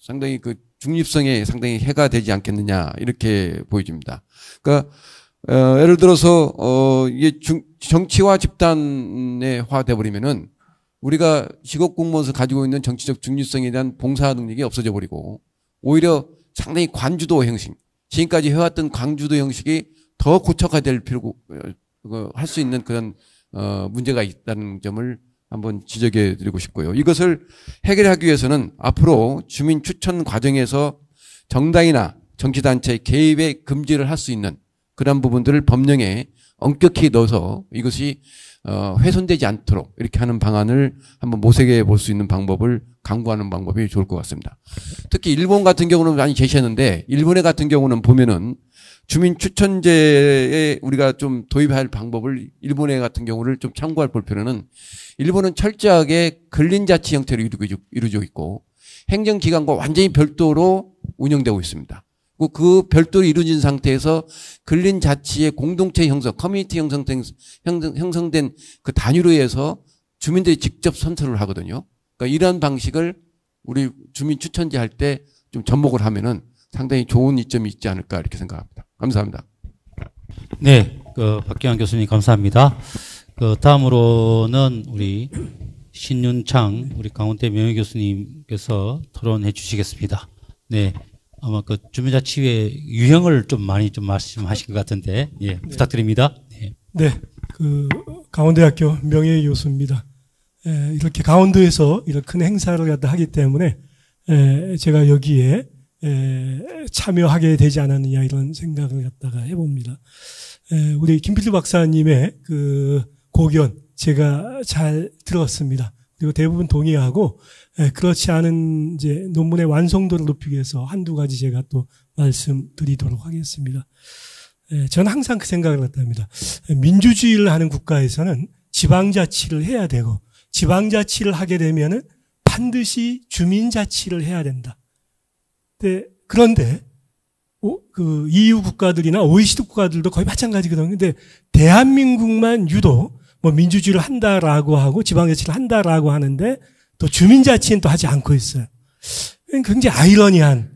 상당히 그 중립성에 상당히 해가 되지 않겠느냐 이렇게 보여집니다. 그러니까 예를 들어서 이게 정치와 집단화돼 버리면은 우리가 직업공무원에서 가지고 있는 정치적 중립성에 대한 봉사 능력이 없어져 버리고 오히려 상당히 관주도 형식, 지금까지 해왔던 관주도 형식이 더 고착화될 필요고 할 수 있는 그런 문제가 있다는 점을 한번 지적해 드리고 싶고요. 이것을 해결하기 위해서는 앞으로 주민 추천 과정에서 정당이나 정치단체의 개입에 금지를 할 수 있는 그런 부분들을 법령에 엄격히 넣어서 이것이 훼손되지 않도록 이렇게 하는 방안을 한번 모색해 볼 수 있는 방법을 강구하는 방법이 좋을 것 같습니다. 특히 일본 같은 경우는 많이 제시했는데 일본의 같은 경우는 보면은 주민 추천제에 우리가 좀 도입할 방법을 일본의 같은 경우를 좀 참고할 볼 필요는 일본은 철저하게 근린자치 형태로 이루어지고 있고 행정기관과 완전히 별도로 운영되고 있습니다. 그 별도로 이루어진 상태에서 근린자치의 공동체 형성, 커뮤니티 형성된 그 단위로 해서 주민들이 직접 선택을 하거든요. 그러니까 이러한 방식을 우리 주민 추천제 할 때 좀 접목을 하면은 상당히 좋은 이점이 있지 않을까 이렇게 생각합니다. 감사합니다. 네, 박기환 교수님 감사합니다. 다음으로는 우리 신윤창 우리 강원대 명예교수님께서 토론해 주시겠습니다. 네, 아마 주민자치회 유형을 좀 많이 좀 말씀하신 것 같은데, 예, 부탁드립니다. 네, 네, 강원대학교 명예교수입니다. 이렇게 강원도에서 이런 큰 행사를 갖다 하기 때문에 제가 여기에 참여하게 되지 않았느냐 이런 생각을 갖다가 해봅니다. 우리 김필두 박사님의 고견 제가 잘 들었습니다. 그리고 대부분 동의하고 그렇지 않은 이제 논문의 완성도를 높이기 위해서 한두 가지 제가 또 말씀드리도록 하겠습니다. 저는 항상 그 생각을 갖다 합니다. 민주주의를 하는 국가에서는 지방자치를 해야 되고 지방자치를 하게 되면은 반드시 주민자치를 해야 된다. 그런데 EU 국가들이나 OECD 국가들도 거의 마찬가지거든요. 근데 대한민국만 유독 민주주의를 한다라고 하고 지방자치를 한다라고 하는데 또 주민자치는 또 하지 않고 있어요. 굉장히 아이러니한,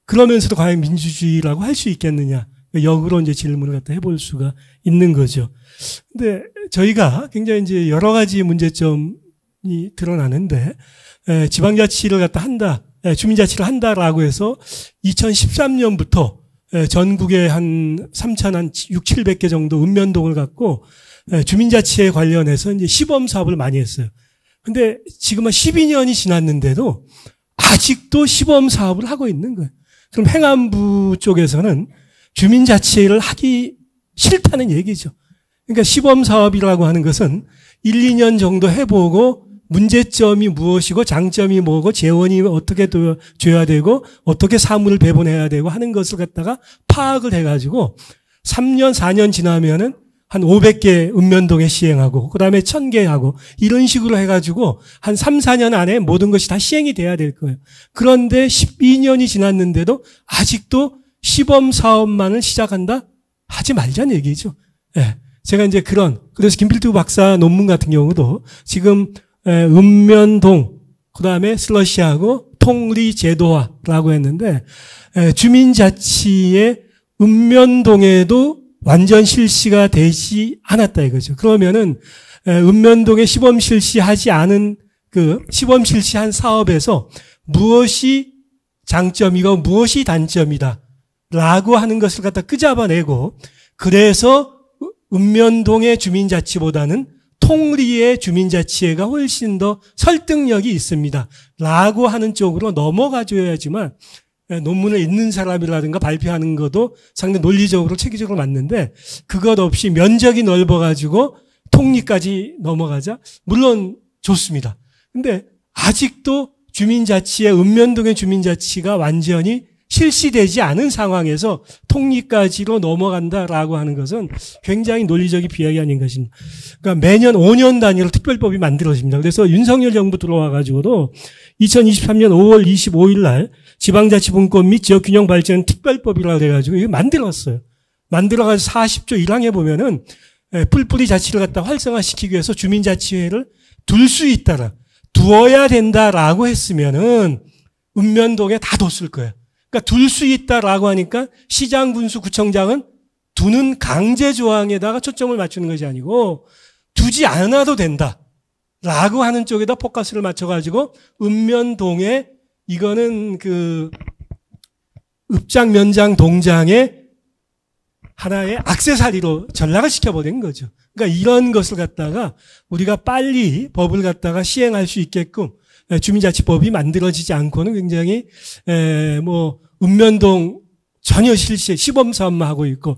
그러면서도 과연 민주주의라고 할 수 있겠느냐. 역으로 이제 질문을 갖다 해볼 수가 있는 거죠. 근데 저희가 굉장히 이제 여러 가지 문제점이 드러나는데 지방자치를 갖다 한다. 주민자치를 한다라고 해서 2013년부터 전국에 한 6,700개 정도 읍면동을 갖고 주민자치에 관련해서 이제 시범 사업을 많이 했어요. 근데 지금 한 12년이 지났는데도 아직도 시범 사업을 하고 있는 거예요. 그럼 행안부 쪽에서는 주민자치를 하기 싫다는 얘기죠. 그러니까 시범 사업이라고 하는 것은 1, 2년 정도 해보고 문제점이 무엇이고 장점이 뭐고 재원이 어떻게 줘야 되고 어떻게 사물을 배분해야 되고 하는 것을 갖다가 파악을 해가지고 3년, 4년 지나면은 한 500개 읍면동에 시행하고 그다음에 1000개 하고 이런 식으로 해가지고 한 3, 4년 안에 모든 것이 다 시행이 돼야 될 거예요. 그런데 12년이 지났는데도 아직도 시범 사업만을 시작한다? 하지 말자는 얘기죠. 예. 제가 이제 그래서 김필두 박사 논문 같은 경우도 지금 읍면동, 그 다음에 슬러시하고 통리 제도화라고 했는데, 주민자치의 읍면동에도 완전 실시가 되지 않았다 이거죠. 그러면은, 읍면동에 시범 실시하지 않은 시범 실시한 사업에서 무엇이 장점이고 무엇이 단점이다 라고 하는 것을 갖다 끄잡아내고, 그래서 읍면동의 주민자치보다는 통리의 주민자치회가 훨씬 더 설득력이 있습니다. 라고 하는 쪽으로 넘어가줘야지만 논문을 읽는 사람이라든가 발표하는 것도 상당히 논리적으로 체계적으로 맞는데 그것 없이 면적이 넓어가지고 통리까지 넘어가자 물론 좋습니다. 근데 아직도 주민자치의 읍면동의 주민자치가 완전히 실시되지 않은 상황에서 통리까지로 넘어간다라고 하는 것은 굉장히 논리적인 비약이 아닌 것입니다. 그러니까 매년 5년 단위로 특별법이 만들어집니다. 그래서 윤석열 정부 들어와가지고도 2023년 5월 25일 날 지방자치분권 및 지역균형발전 특별법이라고 해가지고 이거 만들었어요. 만들어가지고 40조 1항에 보면은 뿔뿔이 자치를 갖다 활성화시키기 위해서 주민자치회를 둘 수 있다라, 두어야 된다라고 했으면은 읍면동에 다 뒀을 거예요. 그러니까 둘 수 있다라고 하니까 시장, 군수, 구청장은 두는 강제 조항에다가 초점을 맞추는 것이 아니고 두지 않아도 된다라고 하는 쪽에다 포커스를 맞춰가지고 읍면동에 이거는 그 읍장, 면장, 동장의 하나의 액세서리로 전락을 시켜버린 거죠. 그러니까 이런 것을 갖다가 우리가 빨리 법을 갖다가 시행할 수 있게끔 주민자치법이 만들어지지 않고는 굉장히 읍면동 전혀 실시 시범사업만 하고 있고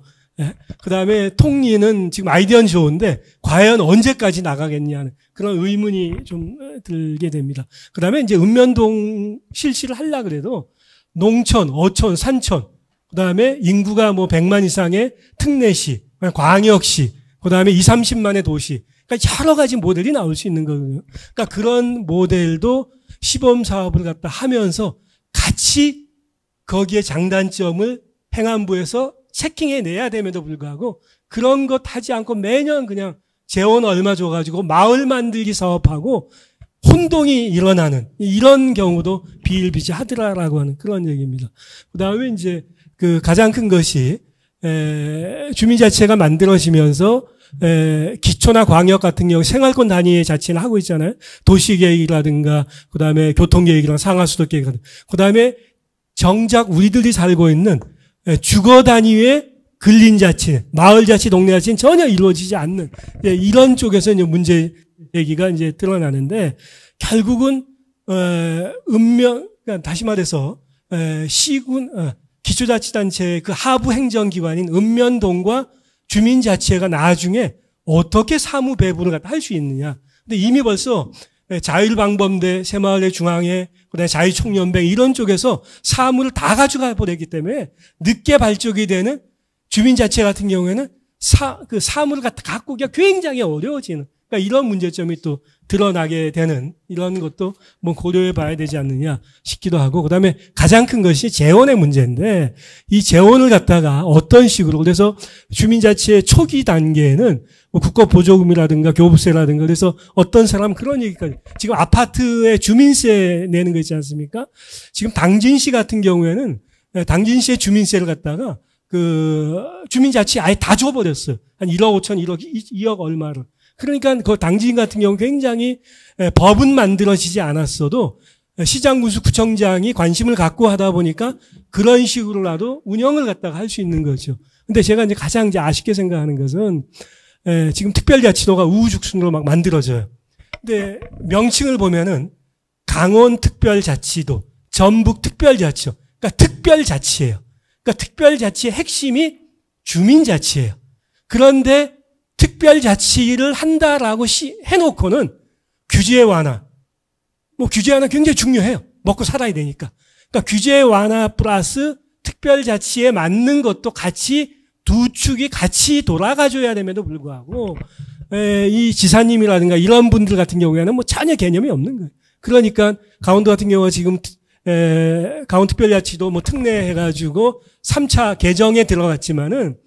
그다음에 통리는 지금 아이디어는 좋은데 과연 언제까지 나가겠냐는 그런 의문이 좀 들게 됩니다. 그다음에 이제 읍면동 실시를 하려고 그래도 농촌, 어촌, 산촌 그다음에 인구가 100만 이상의 특례시, 광역시, 그다음에 20, 30만의 도시. 그러니까 여러 가지 모델이 나올 수 있는 거거든요. 그러니까 그런 모델도 시범 사업을 갖다 하면서 같이 거기에 장단점을 행안부에서 체킹해 내야 됨에도 불구하고 그런 것 하지 않고 매년 그냥 재원 얼마 줘가지고 마을 만들기 사업하고 혼동이 일어나는 이런 경우도 비일비재하더라라고 하는 그런 얘기입니다. 그다음에 이제 그 가장 큰 것이 주민자치회가 만들어지면서 기초나 광역 같은 경우 생활권 단위의 자치는 하고 있잖아요. 도시계획이라든가 그다음에 교통계획이랑 상하수도계획이라든가 그다음에 정작 우리들이 살고 있는 주거 단위의 근린자치, 마을자치, 동네자치는 전혀 이루어지지 않는 이런 쪽에서 이제 문제 얘기가 이제 드러나는데 결국은 그러니까 다시 말해서 시군 기초자치단체의 그 하부 행정기관인 읍면동과 주민자치회가 나중에 어떻게 사무 배분을 할 수 있느냐. 근데 이미 벌써 자율방범대, 새마을의 중앙회, 그다음에 자유총연맹 이런 쪽에서 사무를 다 가져가 버렸기 때문에 늦게 발족이 되는 주민자치회 같은 경우에는 그 사무를 갖고 오기가 굉장히 어려워지는 그러니까 이런 문제점이 또 드러나게 되는 이런 것도 고려해 봐야 되지 않느냐 싶기도 하고 그다음에 가장 큰 것이 재원의 문제인데 이 재원을 갖다가 어떤 식으로 그래서 주민자치의 초기 단계에는 국고보조금이라든가 교부세라든가 그래서 어떤 사람 그런 얘기까지 지금 아파트에 주민세 내는 거 있지 않습니까? 지금 당진시 같은 경우에는 당진시의 주민세를 갖다가 그 주민자치 아예 다 줘버렸어요. 한 1억 5천, 2억 얼마를. 그러니까 그 당진 같은 경우 굉장히 법은 만들어지지 않았어도 시장, 군수, 구청장이 관심을 갖고 하다 보니까 그런 식으로라도 운영을 갖다가 할 수 있는 거죠. 근데 제가 이제 가장 이제 아쉽게 생각하는 것은 지금 특별자치도가 우후죽순으로 막 만들어져요. 근데 명칭을 보면은 강원 특별자치도, 전북 특별자치도, 그러니까 특별자치예요. 그러니까 특별자치의 핵심이 주민자치예요. 그런데 특별자치를 한다라고 해놓고는 규제 완화. 규제 완화 굉장히 중요해요. 먹고 살아야 되니까. 그러니까 규제 완화 플러스 특별자치에 맞는 것도 같이 두 축이 같이 돌아가줘야 됨에도 불구하고 이 지사님이라든가 이런 분들 같은 경우에는 전혀 개념이 없는 거예요. 그러니까 강원도 같은 경우가 지금 강원특별자치도 특례해가지고 3차 개정에 들어갔지만은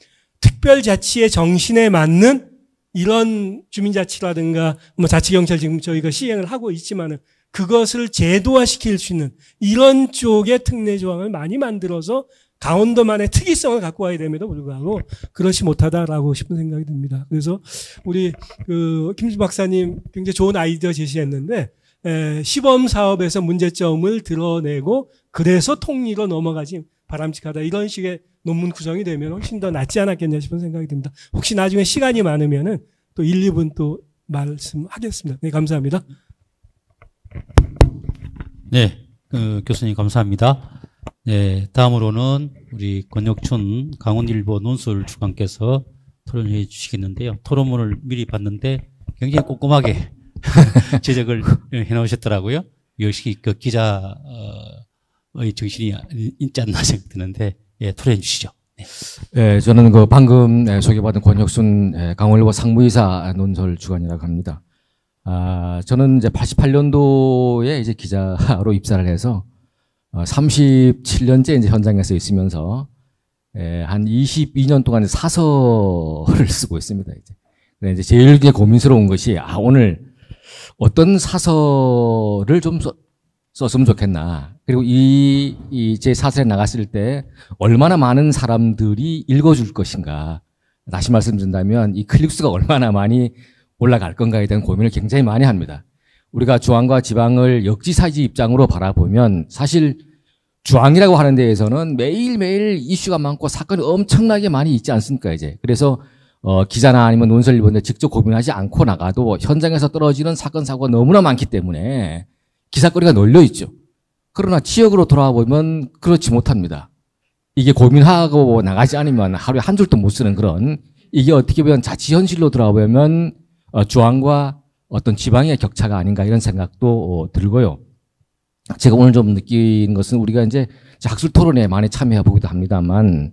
특별자치의 정신에 맞는 이런 주민자치라든가 자치경찰 지금 저희가 시행을 하고 있지만은 그것을 제도화시킬 수 있는 이런 쪽의 특례 조항을 많이 만들어서 강원도만의 특이성을 갖고 와야 됨에도 불구하고 그렇지 못하다라고 싶은 생각이 듭니다. 그래서 우리 김수 박사님 굉장히 좋은 아이디어 제시했는데 시범 사업에서 문제점을 드러내고 그래서 통리로 넘어가지 바람직하다 이런 식의 논문 구성이 되면 훨씬 더 낫지 않았겠냐 싶은 생각이 듭니다. 혹시 나중에 시간이 많으면은 또 1, 2분 또 말씀하겠습니다. 네, 감사합니다. 네, 교수님 감사합니다. 네, 다음으로는 우리 권혁춘 강원일보 논술 주간께서 토론해 주시겠는데요. 토론문을 미리 봤는데 굉장히 꼼꼼하게 지적을 해놓으셨더라고요. 역시 그 기자의 정신이 있지 않나 생각드는데, 예, 토론해 주시죠. 네. 예, 저는 그 방금 소개받은 권혁순 강원일보 상무이사 논설 주간이라고 합니다. 저는 이제 88년도에 이제 기자로 입사를 해서 37년째 이제 현장에서 있으면서 한 22년 동안 사설을 쓰고 있습니다. 이제 제일 고민스러운 것이 오늘 어떤 사설을 좀 썼으면 좋겠나. 그리고 제 사설에 나갔을 때 얼마나 많은 사람들이 읽어줄 것인가. 다시 말씀드린다면 이 클릭수가 얼마나 많이 올라갈 건가에 대한 고민을 굉장히 많이 합니다. 우리가 중앙과 지방을 역지사지 입장으로 바라보면 사실 중앙이라고 하는 데에서는 매일매일 이슈가 많고 사건이 엄청나게 많이 있지 않습니까, 이제. 그래서 기자나 아니면 논설일보인데 직접 고민하지 않고 나가도 현장에서 떨어지는 사건, 사고가 너무나 많기 때문에 기사거리가 널려 있죠. 그러나 지역으로 돌아와 보면 그렇지 못합니다. 이게 고민하고 나가지 않으면 하루에 한 줄도 못 쓰는 그런, 이게 어떻게 보면 자치 현실로 돌아와 보면 중앙과 어떤 지방의 격차가 아닌가 이런 생각도 들고요. 제가 오늘 좀 느낀 것은 우리가 이제 학술 토론에 많이 참여해 보기도 합니다만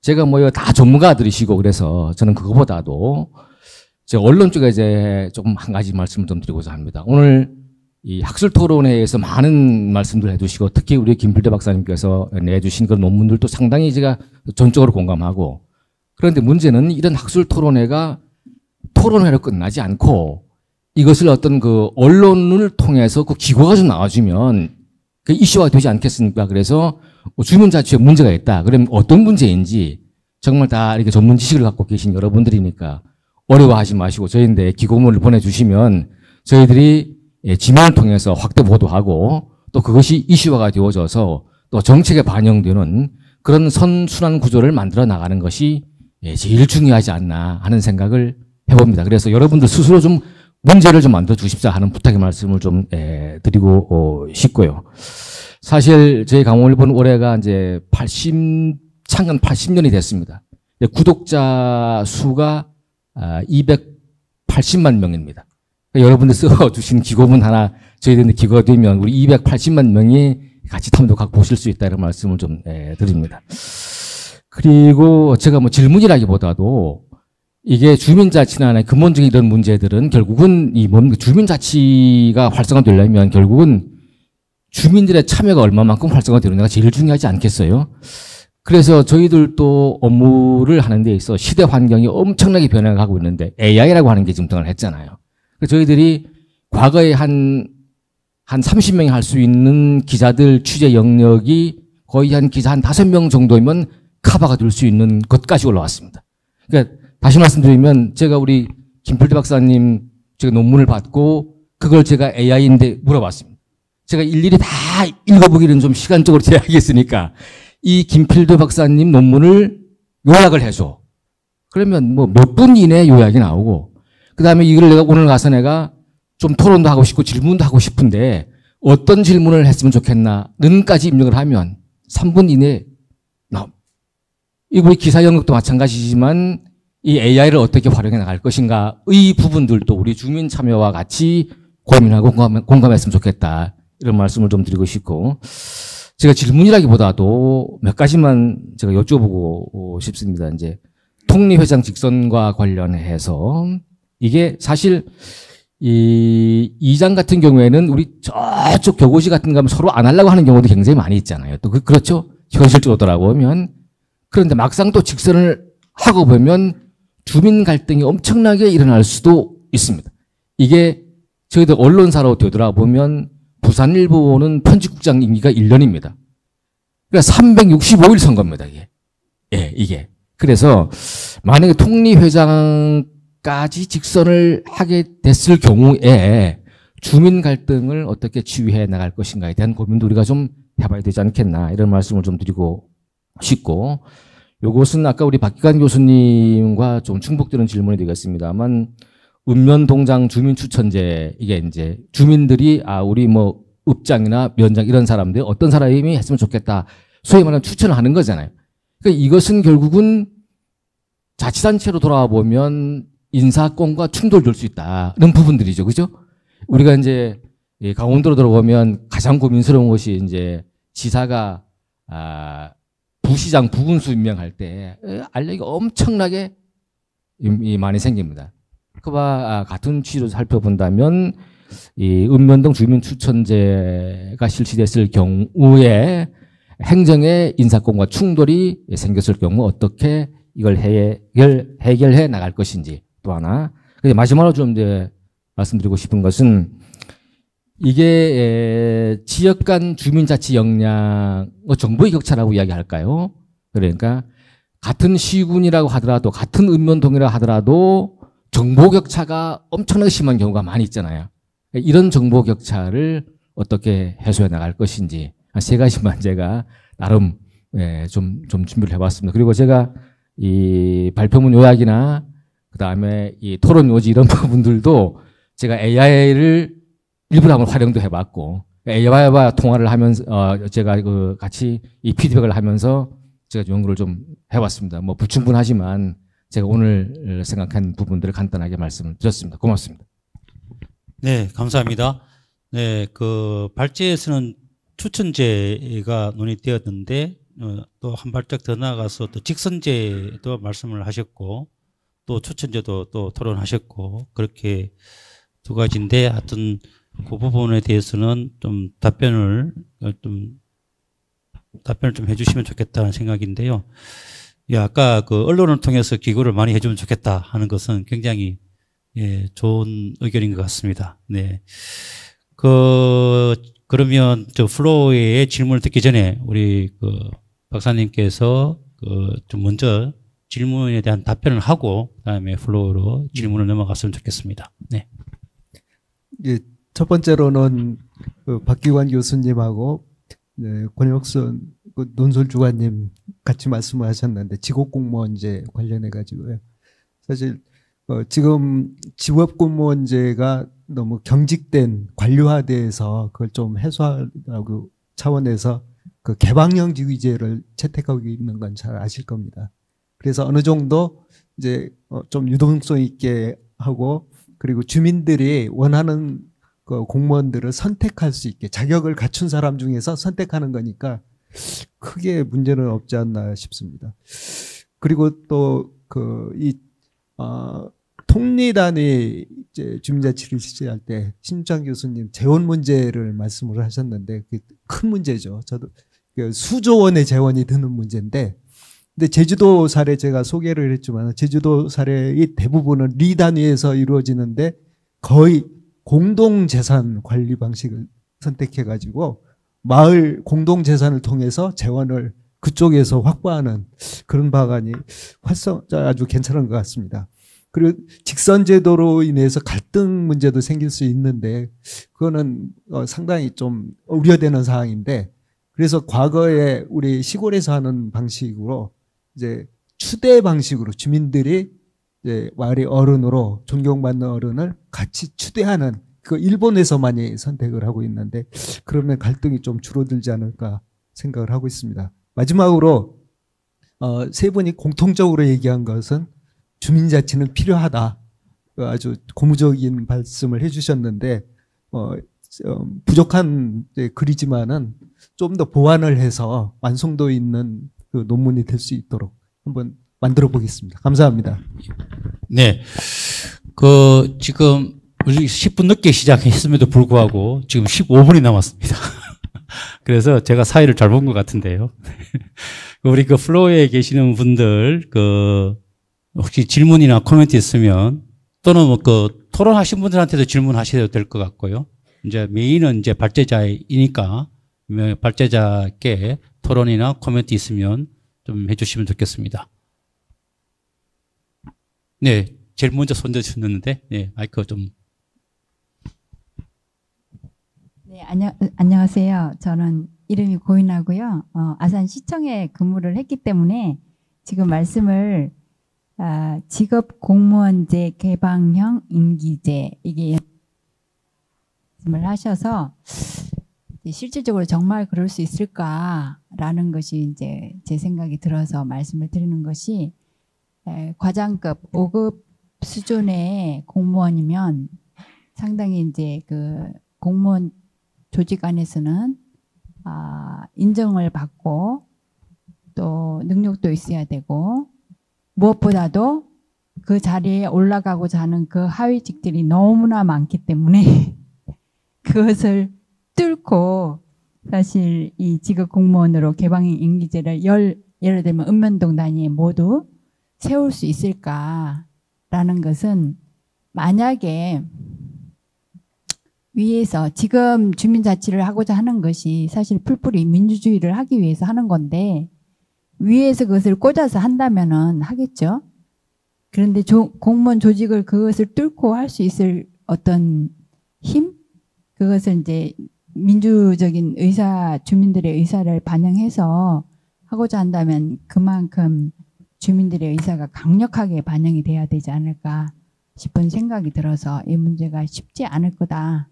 제가 뭐 다 전문가들이시고 그래서 저는 그거보다도 제가 언론 쪽에 이제 조금 한 가지 말씀을 좀 드리고자 합니다. 오늘 이 학술 토론회에서 많은 말씀들 해주시고 특히 우리 김필대 박사님께서 내주신 그런 논문들도 상당히 제가 전적으로 공감하고, 그런데 문제는 이런 학술 토론회가 토론회로 끝나지 않고 이것을 어떤 그 언론을 통해서 그 기고가 좀 나와주면 그 이슈화가 되지 않겠습니까? 그래서 주민자치에 문제가 있다. 그럼 어떤 문제인지 정말 다 이렇게 전문 지식을 갖고 계신 여러분들이니까 어려워하지 마시고 저희한테 기고문을 보내주시면 저희들이 지면을 통해서 확대 보도하고 또 그것이 이슈화가 되어져서 또 정책에 반영되는 그런 선순환 구조를 만들어 나가는 것이 제일 중요하지 않나 하는 생각을 해봅니다. 그래서 여러분들 스스로 좀 문제를 좀 만들어 주십사 하는 부탁의 말씀을 좀 드리고 싶고요. 사실 저희 강원일보는 올해가 이제 창간 80년이 됐습니다. 구독자 수가 280만 명입니다. 여러분들 써주신 기고문 하나 저희들한테 기고가 되면 우리 280만 명이 같이 탐독하고 보실 수 있다 이런 말씀을 좀 드립니다. 그리고 제가 뭐 질문이라기보다도 이게 주민자치나 근본적인 이런 문제들은 결국은 주민자치가 활성화되려면 결국은 주민들의 참여가 얼마만큼 활성화되느냐가 제일 중요하지 않겠어요? 그래서 저희들도 업무를 하는 데 있어 시대 환경이 엄청나게 변해가고 있는데 AI라고 하는 게 지금 등장을 했잖아요. 그래서 저희들이 과거에 한 30명이 할 수 있는 기자들 취재 영역이 거의 기자 한 5명 정도이면 커버가 될 수 있는 것까지 올라왔습니다. 그러니까 다시 말씀드리면 제가 우리 김필대 박사님 제가 논문을 받고 그걸 제가 AI인데 물어봤습니다. 제가 일일이 다 읽어보기는 좀 시간적으로 제약이 이 김필대 박사님 논문을 요약을 해줘. 그러면 뭐 몇 분 이내에 요약이 나오고 그 다음에 이걸 내가 오늘 가서 내가 좀 토론도 하고 싶고 질문도 하고 싶은데 어떤 질문을 했으면 좋겠나는까지 입력을 하면 3분 이내에 나옵니다. 이 우리 기사 영역도 마찬가지지만 이 AI를 어떻게 활용해 나갈 것인가의 부분들도 우리 주민 참여와 같이 고민하고 공감했으면 좋겠다. 이런 말씀을 좀 드리고 싶고, 제가 질문이라기보다도 몇 가지만 제가 여쭤보고 싶습니다. 이제 통리회장 직선과 관련해서 이게 사실 이 이장 같은 경우에는 우리 저쪽 교고시 같은 거 하면 서로 안 하려고 하는 경우도 굉장히 많이 있잖아요. 또 그렇죠? 현실적으로 돌아보면. 그런데 막상 또 직선을 하고 보면 주민 갈등이 엄청나게 일어날 수도 있습니다. 이게 저희들 언론사로 되돌아보면 부산일보는 편집국장 임기가 1년입니다. 그러니까 365일 선거입니다, 이게. 예, 이게. 그래서 만약에 통리회장까지 직선을 하게 됐을 경우에 주민 갈등을 어떻게 치유해 나갈 것인가에 대한 고민도 우리가 좀 해봐야 되지 않겠나 이런 말씀을 좀 드리고 싶고, 요것은 아까 우리 박기관 교수님과 좀 중복되는 질문이 되겠습니다만, 읍면동장 주민추천제, 이게 이제 주민들이, 우리 뭐, 읍장이나 면장 이런 사람들, 어떤 사람이 했으면 좋겠다. 소위 말하는 추천을 하는 거잖아요. 그러니까 이것은 결국은 자치단체로 돌아와 보면 인사권과 충돌을 줄 수 있다는 부분들이죠. 그죠? 우리가 이제 강원도로 들어보면 가장 고민스러운 것이 이제 지사가, 부시장, 부군수 임명할 때 알력이 엄청나게 많이 생깁니다. 그와 같은 취지로 살펴본다면 이 읍면동 주민추천제가 실시됐을 경우에 행정의 인사권과 충돌이 생겼을 경우 어떻게 이걸 해결해 나갈 것인지 또 하나. 마지막으로 좀 이제 말씀드리고 싶은 것은 이게 지역 간 주민자치 역량, 정보의 격차라고 이야기할까요? 그러니까 같은 시군이라고 하더라도 같은 읍면동이라고 하더라도 정보 격차가 엄청나게 심한 경우가 많이 있잖아요. 이런 정보 격차를 어떻게 해소해 나갈 것인지 세 가지만 제가 나름 좀 준비를 해봤습니다. 그리고 제가 이 발표문 요약이나 그다음에 이 토론 요지 이런 부분들도 제가 AI를 일부러 한번 활용도 해봤고 AI와 통화를 하면서 제가 그 같이 이 피드백을 하면서 제가 연구를 좀 해봤습니다. 뭐 불충분하지만 제가 오늘 생각한 부분들을 간단하게 말씀을 드렸습니다. 고맙습니다. 네, 감사합니다. 네, 그 발제에서는 추천제가 논의되었는데 또 한 발짝 더 나아가서 또 직선제도 말씀을 하셨고 또 추천제도 또 토론하셨고 그렇게 두 가지인데 하여튼 그 부분에 대해서는 좀 답변을 좀 해주시면 좋겠다는 생각인데요. 아까 그 언론을 통해서 기고를 많이 해주면 좋겠다 하는 것은 굉장히 좋은 의견인 것 같습니다. 네. 그러면 저 플로어의 질문을 듣기 전에 우리 그 박사님께서 좀 먼저 질문에 대한 답변을 하고 그다음에 플로어로 질문을 넘어갔으면 좋겠습니다. 네. 예, 첫 번째로는 그 박기관 교수님하고 권혁선 그 논술주관님 같이 말씀을 하셨는데 직업공무원제 관련해 가지고요. 사실 지금 직업공무원제가 너무 경직된 관료화돼서 그걸 좀 해소하라고 차원에서 그 개방형직위제를 채택하고 있는 건 잘 아실 겁니다. 그래서 어느 정도 이제 좀 유동성 있게 하고 그리고 주민들이 원하는 그 공무원들을 선택할 수 있게 자격을 갖춘 사람 중에서 선택하는 거니까 크게 문제는 없지 않나 싶습니다. 그리고 또 통리단이 이제 주민자치를 실시할 때 신주창 교수님 재원 문제를 말씀을 하셨는데 그게 큰 문제죠. 저도 수조 원의 재원이 드는 문제인데, 근데 제주도 사례 제가 소개를 했지만 제주도 사례의 대부분은 리 단위에서 이루어지는데 거의 공동재산 관리 방식을 선택해가지고 마을 공동재산을 통해서 재원을 그쪽에서 확보하는 그런 방안이 아주 괜찮은 것 같습니다. 그리고 직선제도로 인해서 갈등 문제도 생길 수 있는데 그거는 상당히 좀 우려되는 사항인데, 그래서 과거에 우리 시골에서 하는 방식으로 이제 추대 방식으로 주민들이 이제 마을의 어른으로 존경받는 어른을 같이 추대하는 그 일본에서 많이 선택을 하고 있는데 그러면 갈등이 좀 줄어들지 않을까 생각을 하고 있습니다. 마지막으로 세 분이 공통적으로 얘기한 것은 주민자치는 필요하다. 아주 고무적인 말씀을 해주셨는데 부족한 글이지만은 좀 더 보완을 해서 완성도 있는 그 논문이 될 수 있도록 한번 만들어 보겠습니다. 감사합니다. 네. 지금 우리 10분 늦게 시작했음에도 불구하고 지금 15분이 남았습니다. 그래서 제가 사회를 잘 본 것 같은데요. 우리 플로어에 계시는 분들 혹시 질문이나 코멘트 있으면 또는 토론하신 분들한테도 질문하셔도 될 것 같고요. 이제 메인은 이제 발제자이니까 발제자께 토론이나 코멘트 있으면 좀 해주시면 좋겠습니다. 네, 제일 먼저 손 드셨는데, 네, 마이크 좀. 네, 안녕하세요. 저는 이름이 고인하고요. 아산시청에 근무를 했기 때문에 지금 말씀을 직업공무원제 개방형 임기제 이게 말씀을 하셔서 실질적으로 정말 그럴 수 있을까라는 것이 이제 제 생각이 들어서 말씀을 드리는 것이 과장급 5급 수준의 공무원이면 상당히 이제 그 공무원 조직 안에서는 인정을 받고 또 능력도 있어야 되고 무엇보다도 그 자리에 올라가고자 하는 그 하위직들이 너무나 많기 때문에 그것을 뚫고 사실 이 직업 공무원으로 개방형 임기제를 예를 들면 읍면동 단위에 모두 세울 수 있을까라는 것은 만약에 위에서 지금 주민자치를 하고자 하는 것이 사실 풀뿌리 민주주의를 하기 위해서 하는 건데 위에서 그것을 꽂아서 한다면은 하겠죠. 그런데 공무원 조직을 그것을 뚫고 할 수 있을 어떤 힘? 그것을 이제 민주적인 의사, 주민들의 의사를 반영해서 하고자 한다면 그만큼 주민들의 의사가 강력하게 반영이 돼야 되지 않을까 싶은 생각이 들어서 이 문제가 쉽지 않을 거다.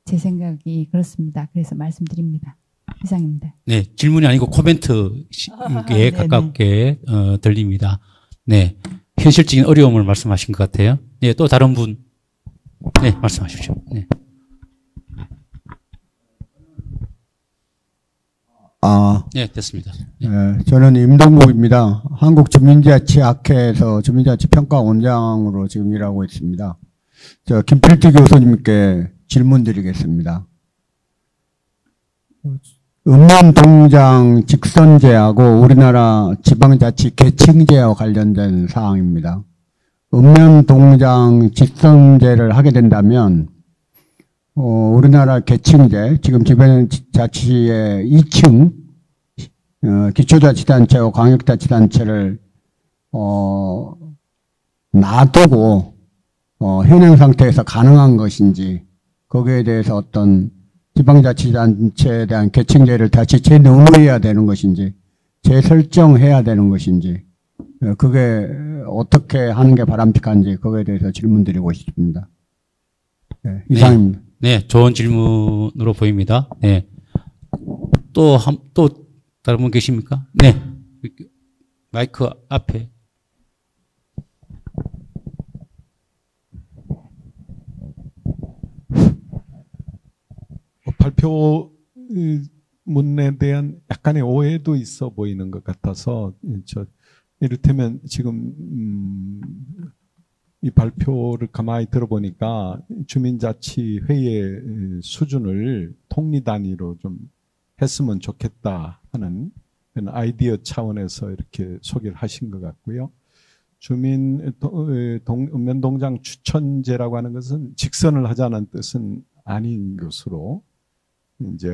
제 생각이 그렇습니다. 그래서 말씀드립니다. 이상입니다. 네, 질문이 아니고 코멘트에 가깝게 들립니다. 네, 현실적인 어려움을 말씀하신 것 같아요. 네, 또 다른 분, 네, 말씀하십시오. 네. 네, 됐습니다. 네. 저는 임동국입니다. 한국주민자치학회에서 주민자치평가원장으로 지금 일하고 있습니다. 저 김필태 교수님께 질문 드리겠습니다. 읍면동장 직선제하고 우리나라 지방자치 계층제와 관련된 사항입니다. 읍면동장 직선제를 하게 된다면 우리나라 계층제, 지금 지방자치의 2층 기초자치단체와 광역자치단체를 놔두고 현행 상태에서 가능한 것인지, 거기에 대해서 어떤 지방자치단체에 대한 계층제를 다시 재논의해야 되는 것인지, 재설정해야 되는 것인지, 그게 어떻게 하는 게 바람직한지 거기에 대해서 질문드리고 싶습니다. 네, 이상입니다. 네, 좋은 질문으로 보입니다. 네. 또 다른 분 계십니까? 네. 마이크 앞에. 발표문에 대한 약간의 오해도 있어 보이는 것 같아서 이를테면 지금 이 발표를 가만히 들어보니까 주민자치회의 수준을 통리 단위로 좀 했으면 좋겠다 하는 아이디어 차원에서 이렇게 소개를 하신 것 같고요. 읍면동장 추천제라고 하는 것은 직선을 하자는 뜻은 아닌 것으로, 이제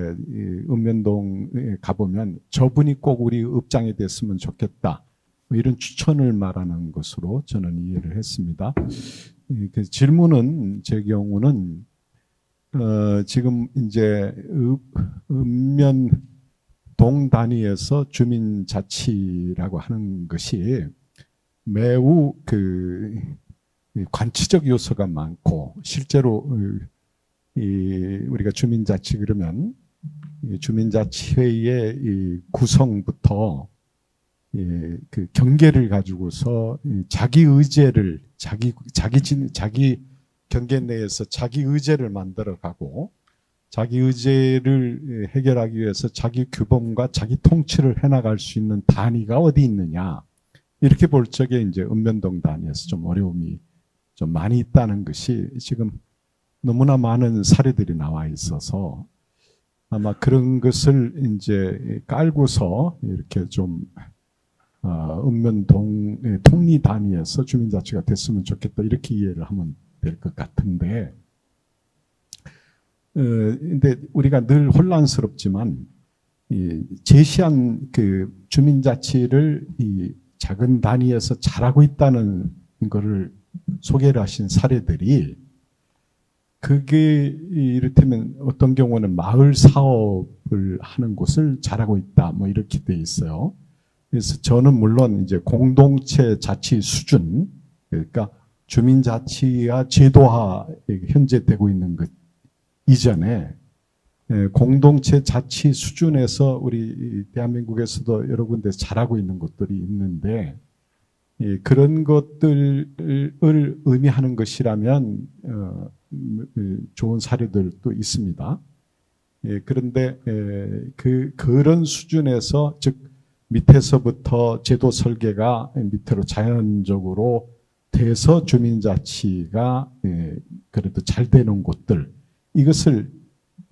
읍면동에 가보면 저분이 꼭 우리 읍장이 됐으면 좋겠다, 이런 추천을 말하는 것으로 저는 이해를 했습니다. 그 질문은 제 경우는 지금 이제 읍면동 단위에서 주민자치라고 하는 것이 매우 그 관치적 요소가 많고, 실제로 우리가 주민자치 그러면 주민자치회의 이 구성부터 그 경계를 가지고서 자기 의제를 자기 경계 내에서 자기 의제를 만들어가고, 자기 의제를 해결하기 위해서 자기 규범과 자기 통치를 해나갈 수 있는 단위가 어디 있느냐, 이렇게 볼 적에 이제 읍면동 단위에서 좀 어려움이 좀 많이 있다는 것이 지금 너무나 많은 사례들이 나와 있어서 아마 그런 것을 이제 깔고서 이렇게 좀 읍면동 통리 단위에서 주민자치가 됐으면 좋겠다, 이렇게 이해를 하면 될 것 같은데, 근데 우리가 늘 혼란스럽지만 제시한 그 주민자치를 이 작은 단위에서 잘하고 있다는 것을 소개를 하신 사례들이 그게 이를테면 어떤 경우는 마을 사업을 하는 곳을 잘하고 있다. 뭐 이렇게 돼 있어요. 그래서 저는 물론 이제 공동체 자치 수준, 그러니까 주민자치가 제도화 현재 되고 있는 것 이전에 공동체 자치 수준에서 우리 대한민국에서도 여러 군데 잘하고 있는 곳들이 있는데 그런 것들을 의미하는 것이라면 좋은 사례들도 있습니다. 그런데 그런 수준에서 즉 밑에서부터 제도 설계가 밑으로 자연적으로 돼서 주민자치가 그래도 잘 되는 곳들, 이것을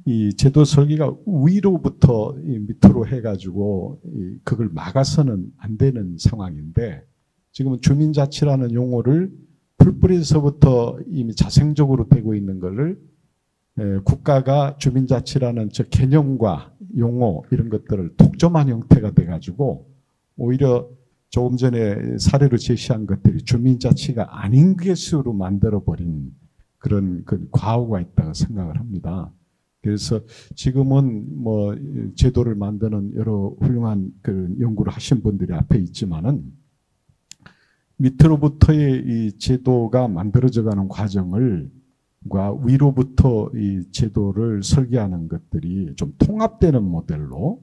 이 제도 설계가 위로부터 밑으로 해가지고 그걸 막아서는 안 되는 상황인데, 지금은 주민자치라는 용어를 풀뿌리에서부터 이미 자생적으로 되고 있는 것을 국가가 주민자치라는 저 개념과 용어 이런 것들을 독점한 형태가 돼가지고 오히려 조금 전에 사례로 제시한 것들이 주민자치가 아닌 것으로 만들어버린 그런 그 과오가 있다고 생각을 합니다. 그래서 지금은 뭐 제도를 만드는 여러 훌륭한 그 연구를 하신 분들이 앞에 있지만은 밑으로부터의 이 제도가 만들어져가는 과정을 위로부터 이 제도를 설계하는 것들이 좀 통합되는 모델로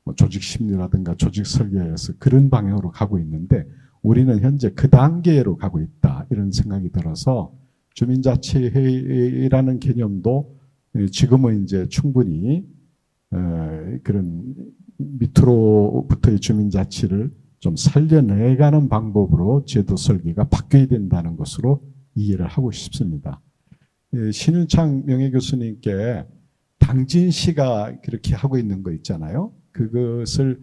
뭐 조직 심리라든가 조직 설계에서 그런 방향으로 가고 있는데 우리는 현재 그 단계로 가고 있다 이런 생각이 들어서 주민자치회의라는 개념도 지금은 이제 충분히 그런 밑으로부터의 주민자치를 좀 살려내가는 방법으로 제도 설계가 바뀌어야 된다는 것으로 이해를 하고 싶습니다. 신윤창 명예교수님께 당진시가 그렇게 하고 있는 거 있잖아요. 그것을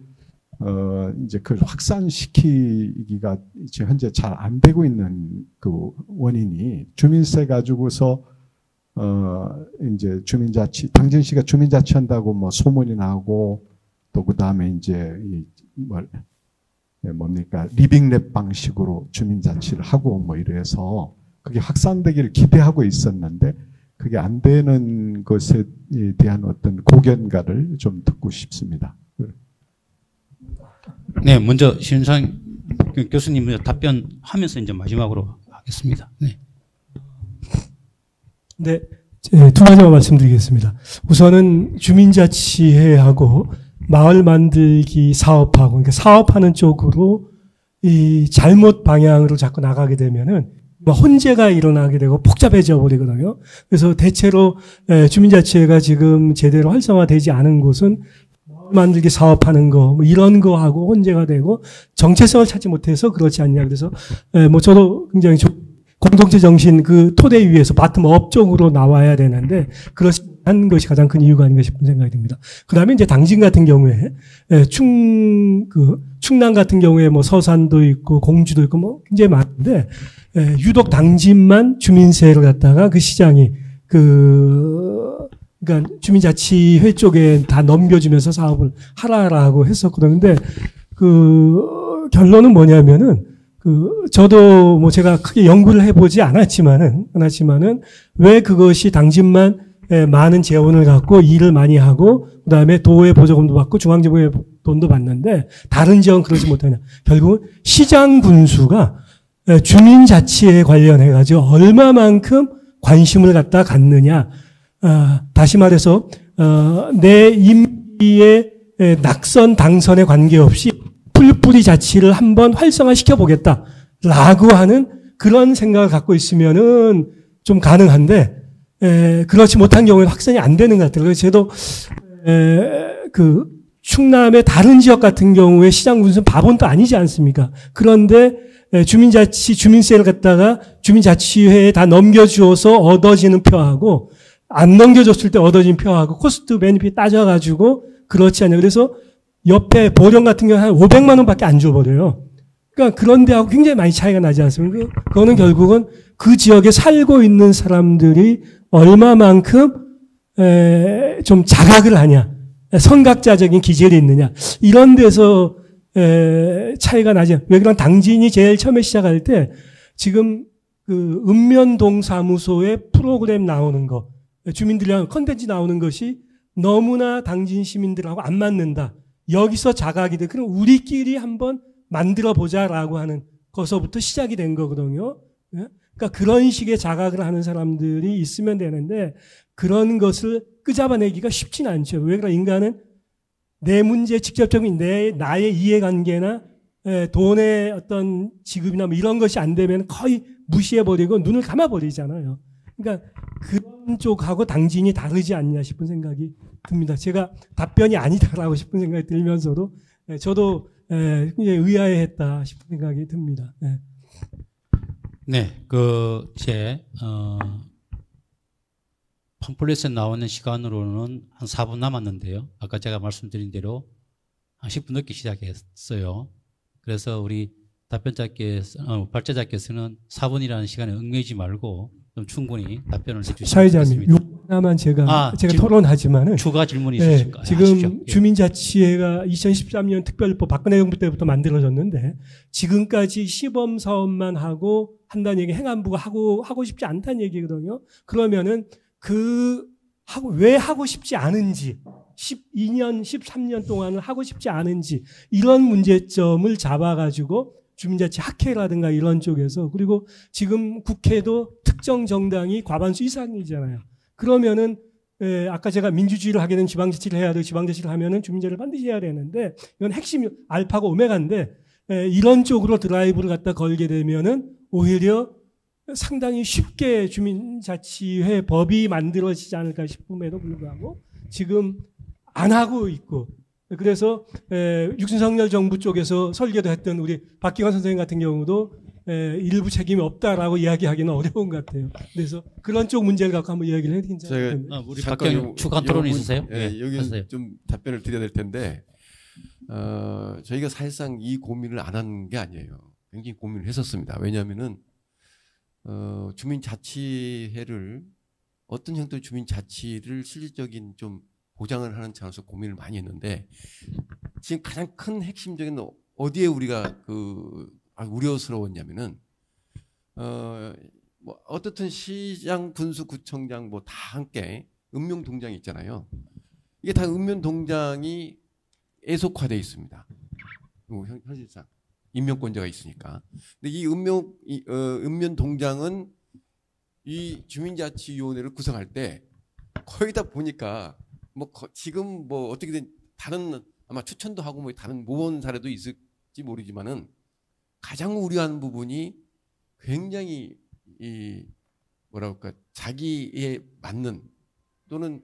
이제 그걸 확산시키기가 이제 현재 잘 안 되고 있는 그 원인이 주민세 가지고서 이제 주민자치 당진시가 주민자치 한다고 뭐 소문이 나고 또 그 다음에 이제 뭡니까 리빙랩 방식으로 주민자치를 하고 뭐 이래서 그게 확산되기를 기대하고 있었는데 그게 안 되는 것에 대한 어떤 고견가를 좀 듣고 싶습니다. 네, 먼저 신윤창 교수님 답변하면서 이제 마지막으로 하겠습니다. 네. 네, 두 가지만 말씀드리겠습니다. 우선은 주민자치회하고 마을 만들기 사업하고, 그러니까 사업하는 쪽으로 이 잘못 방향으로 자꾸 나가게 되면은 혼재가 일어나게 되고 복잡해져 버리거든요. 그래서 대체로 주민자치회가 지금 제대로 활성화되지 않은 곳은 만들기 사업하는 거, 뭐 이런 거하고 혼재가 되고 정체성을 찾지 못해서 그렇지 않냐. 그래서 뭐 저도 굉장히 공동체 정신 그 토대 위에서 바텀업 쪽으로 나와야 되는데 그렇지 않은 것이 가장 큰 이유가 아닌가 싶은 생각이 듭니다. 그 다음에 이제 당진 같은 경우에 충남 같은 경우에 뭐 서산도 있고 공주도 있고 뭐 굉장히 많은데 유독 당진만 주민세를 갖다가 그 시장이 그러니까 주민자치회 쪽에 다 넘겨주면서 사업을 하라고 했었거든요. 근데 그 결론은 뭐냐면은 저도 뭐 제가 크게 연구를 해보지 않았지만은 왜 그것이 당진만 많은 재원을 갖고 일을 많이 하고 그다음에 도의 보조금도 받고 중앙정부의 돈도 받는데 다른 지역은 그러지 못하냐. 결국은 시장 군수가 주민자치에 관련해 가지고 얼마만큼 관심을 갖다 갖느냐. 다시 말해서 내 임기의 낙선 당선에 관계없이 풀뿌리 자치를 한번 활성화시켜 보겠다라고 하는 그런 생각을 갖고 있으면은 좀 가능한데 그렇지 못한 경우에는 확산이 안 되는 것 같아요. 그래서 저도 그 충남의 다른 지역 같은 경우에 시장 군수는 바본도 아니지 않습니까? 그런데 주민세를 갖다가 주민자치회에 다 넘겨주어서 얻어지는 표하고 안 넘겨줬을 때 얻어진 표하고 코스트 베니핏 따져가지고 그렇지 않냐. 그래서 옆에 보령 같은 경우는 한 500만 원밖에 안 줘버려요. 그러니까 그런 데하고 굉장히 많이 차이가 나지 않습니까? 그거는 결국은 그 지역에 살고 있는 사람들이 얼마만큼 좀 자각을 하냐. 선각자적인 기질이 있느냐. 이런 데서 차이가 나죠. 왜 그런 당진이 제일 처음에 시작할 때 지금 그 읍면동 사무소에 프로그램 나오는 거, 주민들이랑 컨텐츠 나오는 것이 너무나 당진 시민들하고 안 맞는다. 여기서 자각이 돼. 그럼 우리끼리 한번 만들어 보자라고 하는 것서부터 시작이 된 거거든요. 그러니까 그런 식의 자각을 하는 사람들이 있으면 되는데 그런 것을 끄잡아내기가 쉽지는 않죠. 왜 그래? 인간은 내 문제 직접적인 나의 이해관계나 돈의 어떤 지급이나 뭐 이런 것이 안 되면 거의 무시해버리고 눈을 감아버리잖아요. 그러니까 그런 쪽하고 당진이 다르지 않냐 싶은 생각이 듭니다. 제가 답변이 아니다라고 싶은 생각이 들면서도 저도 굉장히 의아해했다 싶은 생각이 듭니다. 네, 제 팜플렛에 나오는 시간으로는 한 4분 남았는데요. 아까 제가 말씀드린 대로 한 10분 늦게 시작했어요. 그래서 우리 발제자께서는 4분이라는 시간에 얽매이지 말고 좀 충분히 답변을 해주시면 사회자님, 좋겠습니다. 요 하나만 제가 토론하지만은 추가 질문이 있으실까요? 지금 주민자치회가 2013년 특별법 박근혜 정부 때부터 만들어졌는데 지금까지 시범 사업만 하고 한다는 얘기 행안부가 하고 싶지 않다는 얘기거든요. 그러면은 왜 하고 싶지 않은지 12년, 13년 동안을 하고 싶지 않은지 이런 문제점을 잡아가지고 주민자치 학회라든가 이런 쪽에서 그리고 지금 국회도 특정 정당이 과반수 이상이잖아요. 그러면은 아까 제가 민주주의를 하게 되면 지방자치를 해야 되고 지방자치를 하면은 주민자치를 반드시 해야 되는데 이건 핵심 알파고 오메가인데 이런 쪽으로 드라이브를 갖다 걸게 되면은 오히려 상당히 쉽게 주민자치회 법이 만들어지지 않을까 싶음에도 불구하고 지금 안 하고 있고 그래서 육신석열 정부 쪽에서 설계도 했던 우리 박기관 선생님 같은 경우도 일부 책임이 없다라고 이야기하기는 어려운 것 같아요. 그래서 그런 쪽 문제를 갖고 한번 이야기를 해야 되겠죠. 우리 박기관 추가 토론 있으세요? 여기 하세요. 좀 답변을 드려야 될 텐데 저희가 사실상 이 고민을 안 한 게 아니에요. 굉장히 고민을 했었습니다. 왜냐하면은 주민자치회를 어떤 형태의 주민자치를 실질적인 좀 보장을 하는 차원에서 고민을 많이 했는데 지금 가장 큰 핵심적인 어디에 우리가 우려스러웠냐면은 뭐 어떻든 시장, 분수, 구청장 뭐 다 함께 읍면동장이 있잖아요. 이게 다 읍면동장이 애속화되어 있습니다. 현실상 임명권자가 있으니까. 근데 이 읍면동장은 이 주민자치위원회를 구성할 때 거의 다 보니까 뭐 지금 뭐 어떻게든 다른 아마 추천도 하고 뭐 다른 모범 사례도 있을지 모르지만은 가장 우려하는 부분이 굉장히 뭐랄까 자기에 맞는 또는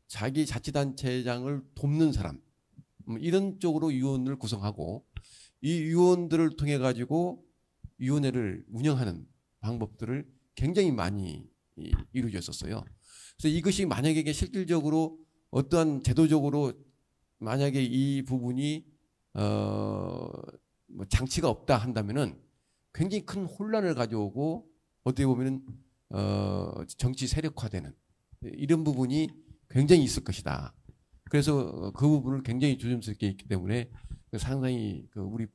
자기 자치단체장을 돕는 사람 이런 쪽으로 위원을 구성하고 이 위원들을 통해 가지고 위원회를 운영하는 방법들을 굉장히 많이 이루어졌었어요. 그래서 이것이 만약에 실질적으로 어떠한 제도적으로 만약에 이 부분이 뭐 장치가 없다 한다면은 굉장히 큰 혼란을 가져오고 어떻게 보면은 정치 세력화되는 이런 부분이 굉장히 있을 것이다. 그래서 그 부분을 굉장히 조심스럽게 있기 때문에 상당히 우리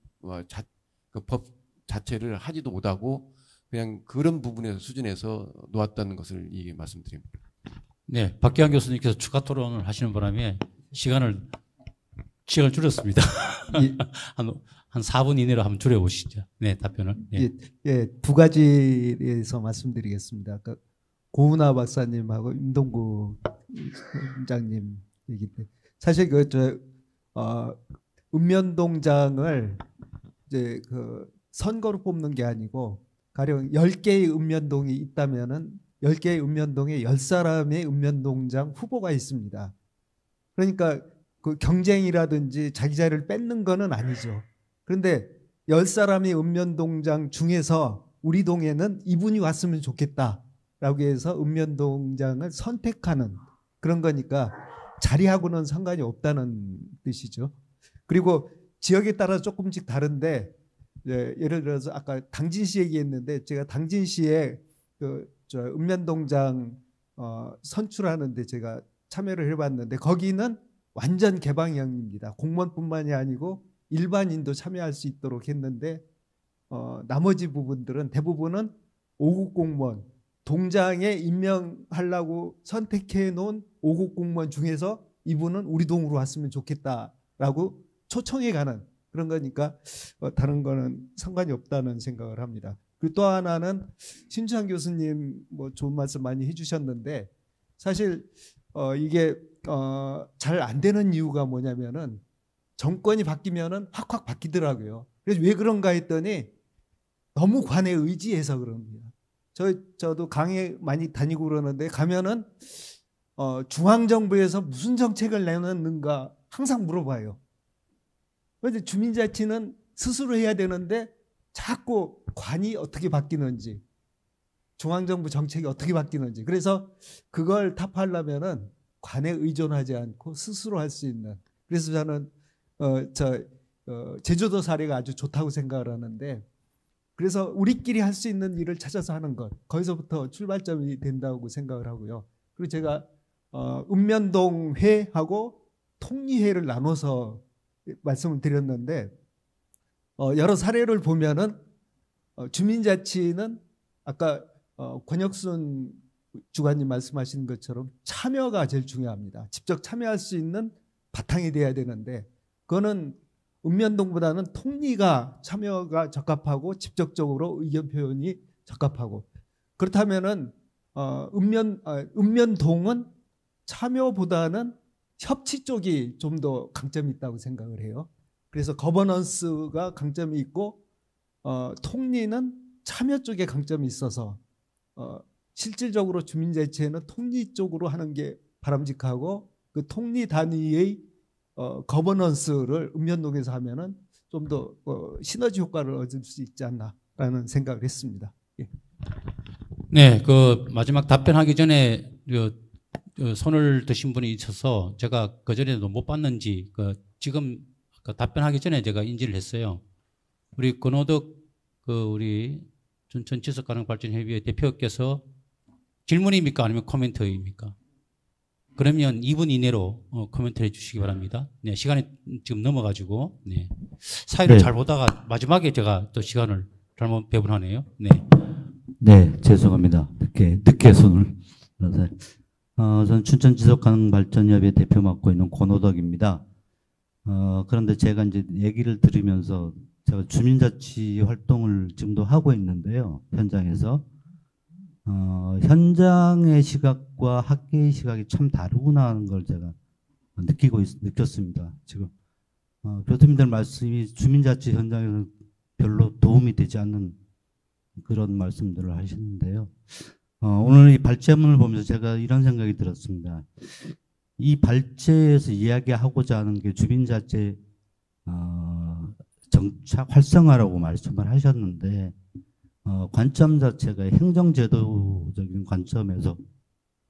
법 자체를 하지도 못하고 그냥 그런 부분에서 수준에서 놓았다는 것을 말씀드립니다. 네, 박기환 교수님께서 추가 토론을 하시는 바람에 시간을 줄였습니다. 한 4분 이내로 한번 줄여보시죠. 네, 답변을. 네. 두 가지에서 말씀드리겠습니다. 아까 고은하 박사님하고 임동구 원장님 얘기 때 사실 읍면동장을 이제 선거로 뽑는 게 아니고 가령 10개의 읍면동이 있다면은 10개의 읍면동에 10사람의 읍면동장 후보가 있습니다. 그러니까 그 경쟁이라든지 자기 자리를 뺏는 거는 아니죠. 그런데 10사람의 읍면동장 중에서 우리 동에는 이분이 왔으면 좋겠다라고 해서 읍면동장을 선택하는 그런 거니까 자리하고는 상관이 없다는 뜻이죠. 그리고 지역에 따라 조금씩 다른데 예를 들어서 아까 당진시 얘기했는데 제가 당진시에 읍면동장 선출하는데 제가 참여를 해봤는데 거기는 완전 개방형입니다. 공무원뿐만이 아니고 일반인도 참여할 수 있도록 했는데 나머지 부분들은 대부분은 5급 공무원, 동장에 임명하려고 선택해 놓은 5급 공무원 중에서 이분은 우리 동으로 왔으면 좋겠다라고 초청해 가는 그런 거니까 다른 거는 상관이 없다는 생각을 합니다. 그리고 또 하나는 신주환 교수님 뭐 좋은 말씀 많이 해주셨는데 사실 이게 잘 안 되는 이유가 뭐냐면은 정권이 바뀌면은 확확 바뀌더라고요. 그래서 왜 그런가 했더니 너무 관에 의지해서 그럽니다. 저도 강의 많이 다니고 그러는데 가면은 중앙정부에서 무슨 정책을 내놓는가 항상 물어봐요. 그런데 주민자치는 스스로 해야 되는데 자꾸 관이 어떻게 바뀌는지 중앙정부 정책이 어떻게 바뀌는지 그래서 그걸 타파하려면은 관에 의존하지 않고 스스로 할 수 있는 그래서 저는 제주도 사례가 아주 좋다고 생각을 하는데 그래서 우리끼리 할 수 있는 일을 찾아서 하는 것 거기서부터 출발점이 된다고 생각을 하고요. 그리고 제가 읍면동 회하고 통리회를 나눠서 말씀을 드렸는데 여러 사례를 보면은 주민자치는 아까 권혁순 주관님 말씀하신 것처럼 참여가 제일 중요합니다. 직접 참여할 수 있는 바탕이 돼야 되는데 그거는 읍면동보다는 통리가 참여가 적합하고 직접적으로 의견 표현이 적합하고 그렇다면은 읍면동은 참여보다는 협치 쪽이 좀 더 강점이 있다고 생각을 해요. 그래서 거버넌스가 강점이 있고 통리는 참여 쪽에 강점이 있어서 실질적으로 주민자치에는 통리 쪽으로 하는 게 바람직하고 그 통리 단위의 거버넌스를 읍면동에서 하면은 좀 더 시너지 효과를 얻을 수 있지 않나라는 생각을 했습니다. 예. 네, 그 마지막 답변하기 전에 손을 드신 분이 있어서 제가 그 전에도 못 봤는지 지금 답변하기 전에 제가 인지를 했어요. 우리 권호덕 우리 춘천지속가능발전협의회 대표께서 질문입니까 아니면 코멘트입니까? 그러면 2분 이내로 코멘트를 해주시기 바랍니다. 네, 시간이 지금 넘어가지고 네. 사회를 잘 보다가 마지막에 제가 또 시간을 잘못 배분하네요. 네. 네, 죄송합니다. 늦게 손을 들어서. 저는 춘천지속가능발전협의회 대표 맡고 있는 권호덕입니다. 그런데 제가 이제 얘기를 들으면서 제가 주민자치 활동을 지금도 하고 있는데요. 현장에서. 현장의 시각과 학계의 시각이 참 다르구나 하는 걸 제가 느꼈습니다. 지금. 교수님들 말씀이 주민자치 현장에서 별로 도움이 되지 않는 그런 말씀들을 하시는데요. 오늘 이 발제문을 보면서 제가 이런 생각이 들었습니다. 이 발제에서 이야기하고자 하는 게 주민자치 정착 활성화라고 말씀을 하셨는데 관점 자체가 행정제도적인 관점에서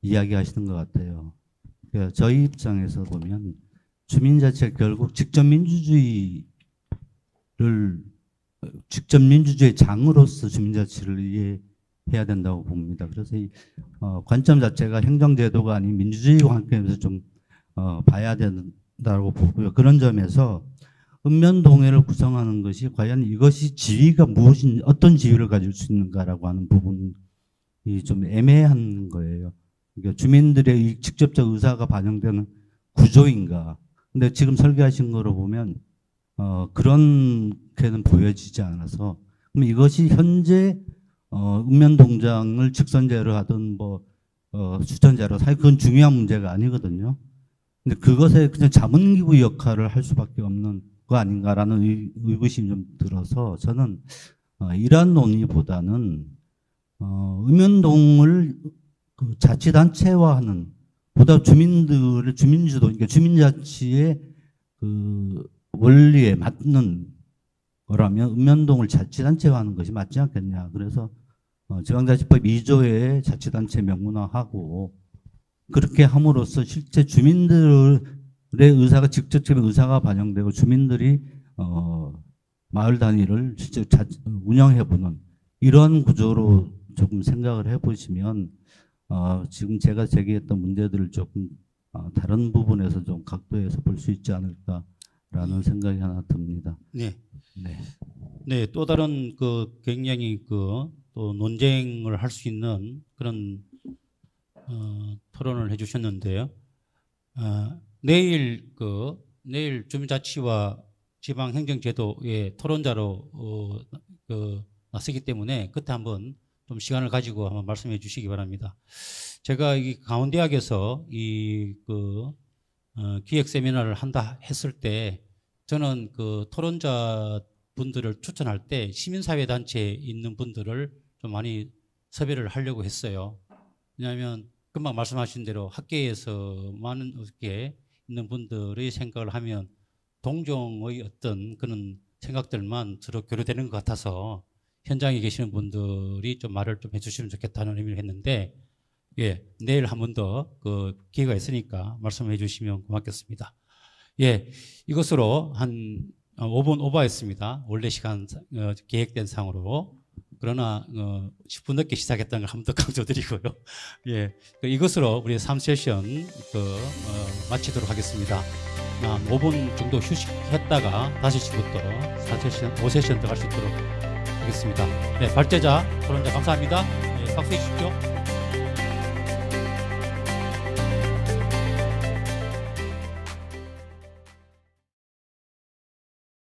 이야기하시는 것 같아요. 그러니까 저희 입장에서 보면 주민자치가 결국 직접민주주의 장으로서 주민자치를 이해해야 된다고 봅니다. 그래서 이 관점 자체가 행정제도가 아닌 민주주의 관점에서 좀 봐야 된다고 보고요. 그런 점에서 읍면동회를 구성하는 것이 과연 이것이 지위가 어떤 지위를 가질 수 있는가라고 하는 부분이 좀 애매한 거예요. 그러니까 주민들의 직접적 의사가 반영되는 구조인가. 근데 지금 설계하신 거로 보면 그렇게는 보여지지 않아서 그럼 이것이 현재 읍면동장을 직선제로 하든 수천제로 사실 그건 중요한 문제가 아니거든요. 근데 그것에 그냥 자문기구 역할을 할 수밖에 없는 거 아닌가라는 의구심이 좀 들어서 저는 이러한 논의보다는 읍면동을 자치단체화하는 보다 주민주도 그러니까 주민자치의 원리에 맞는 거라면 읍면동을 자치단체화하는 것이 맞지 않겠냐. 그래서 지방자치법 2조에 자치단체 명문화하고 그렇게 함으로써 실제 주민들의 의사가 직접적인 의사가 반영되고 주민들이 마을 단위를 실제 운영해보는 이런 구조로 조금 생각을 해보시면 지금 제가 제기했던 문제들을 조금 다른 부분에서 좀 각도에서 볼 수 있지 않을까라는 생각이 하나 듭니다. 네. 네. 네, 또 다른 그 굉장히 그 또 논쟁을 할 수 있는 그런 토론을 해주셨는데요. 내일 주민자치와 지방행정제도의 토론자로 나서기 때문에 그때 한번 좀 시간을 가지고 한번 말씀해 주시기 바랍니다. 제가 이 강원대학에서 기획 세미나를 한다 했을 때 저는 그 토론자 분들을 추천할 때 시민사회 단체에 있는 분들을 좀 많이 섭외를 하려고 했어요. 왜냐하면 금방 말씀하신 대로 학계에서 많은 업계에 있는 분들의 생각을 하면 동종의 어떤 그런 생각들만 주로 교류되는 것 같아서 현장에 계시는 분들이 좀 말을 좀 해주시면 좋겠다는 의미를 했는데, 예, 내일 한 번 더 그 기회가 있으니까 말씀해 주시면 고맙겠습니다. 예, 이것으로 한 5분 오버했습니다. 원래 시간 계획된 상으로. 그러나 10분 늦게 시작했다는 걸 한 번 더 강조드리고요. 예, 이것으로 우리 3세션 마치도록 하겠습니다. 5분 정도 휴식했다가 다시 지금부터 4세션, 5세션 들어갈 수 있도록 하겠습니다. 네, 발제자, 토론자 감사합니다. 네, 박수해 주십시오.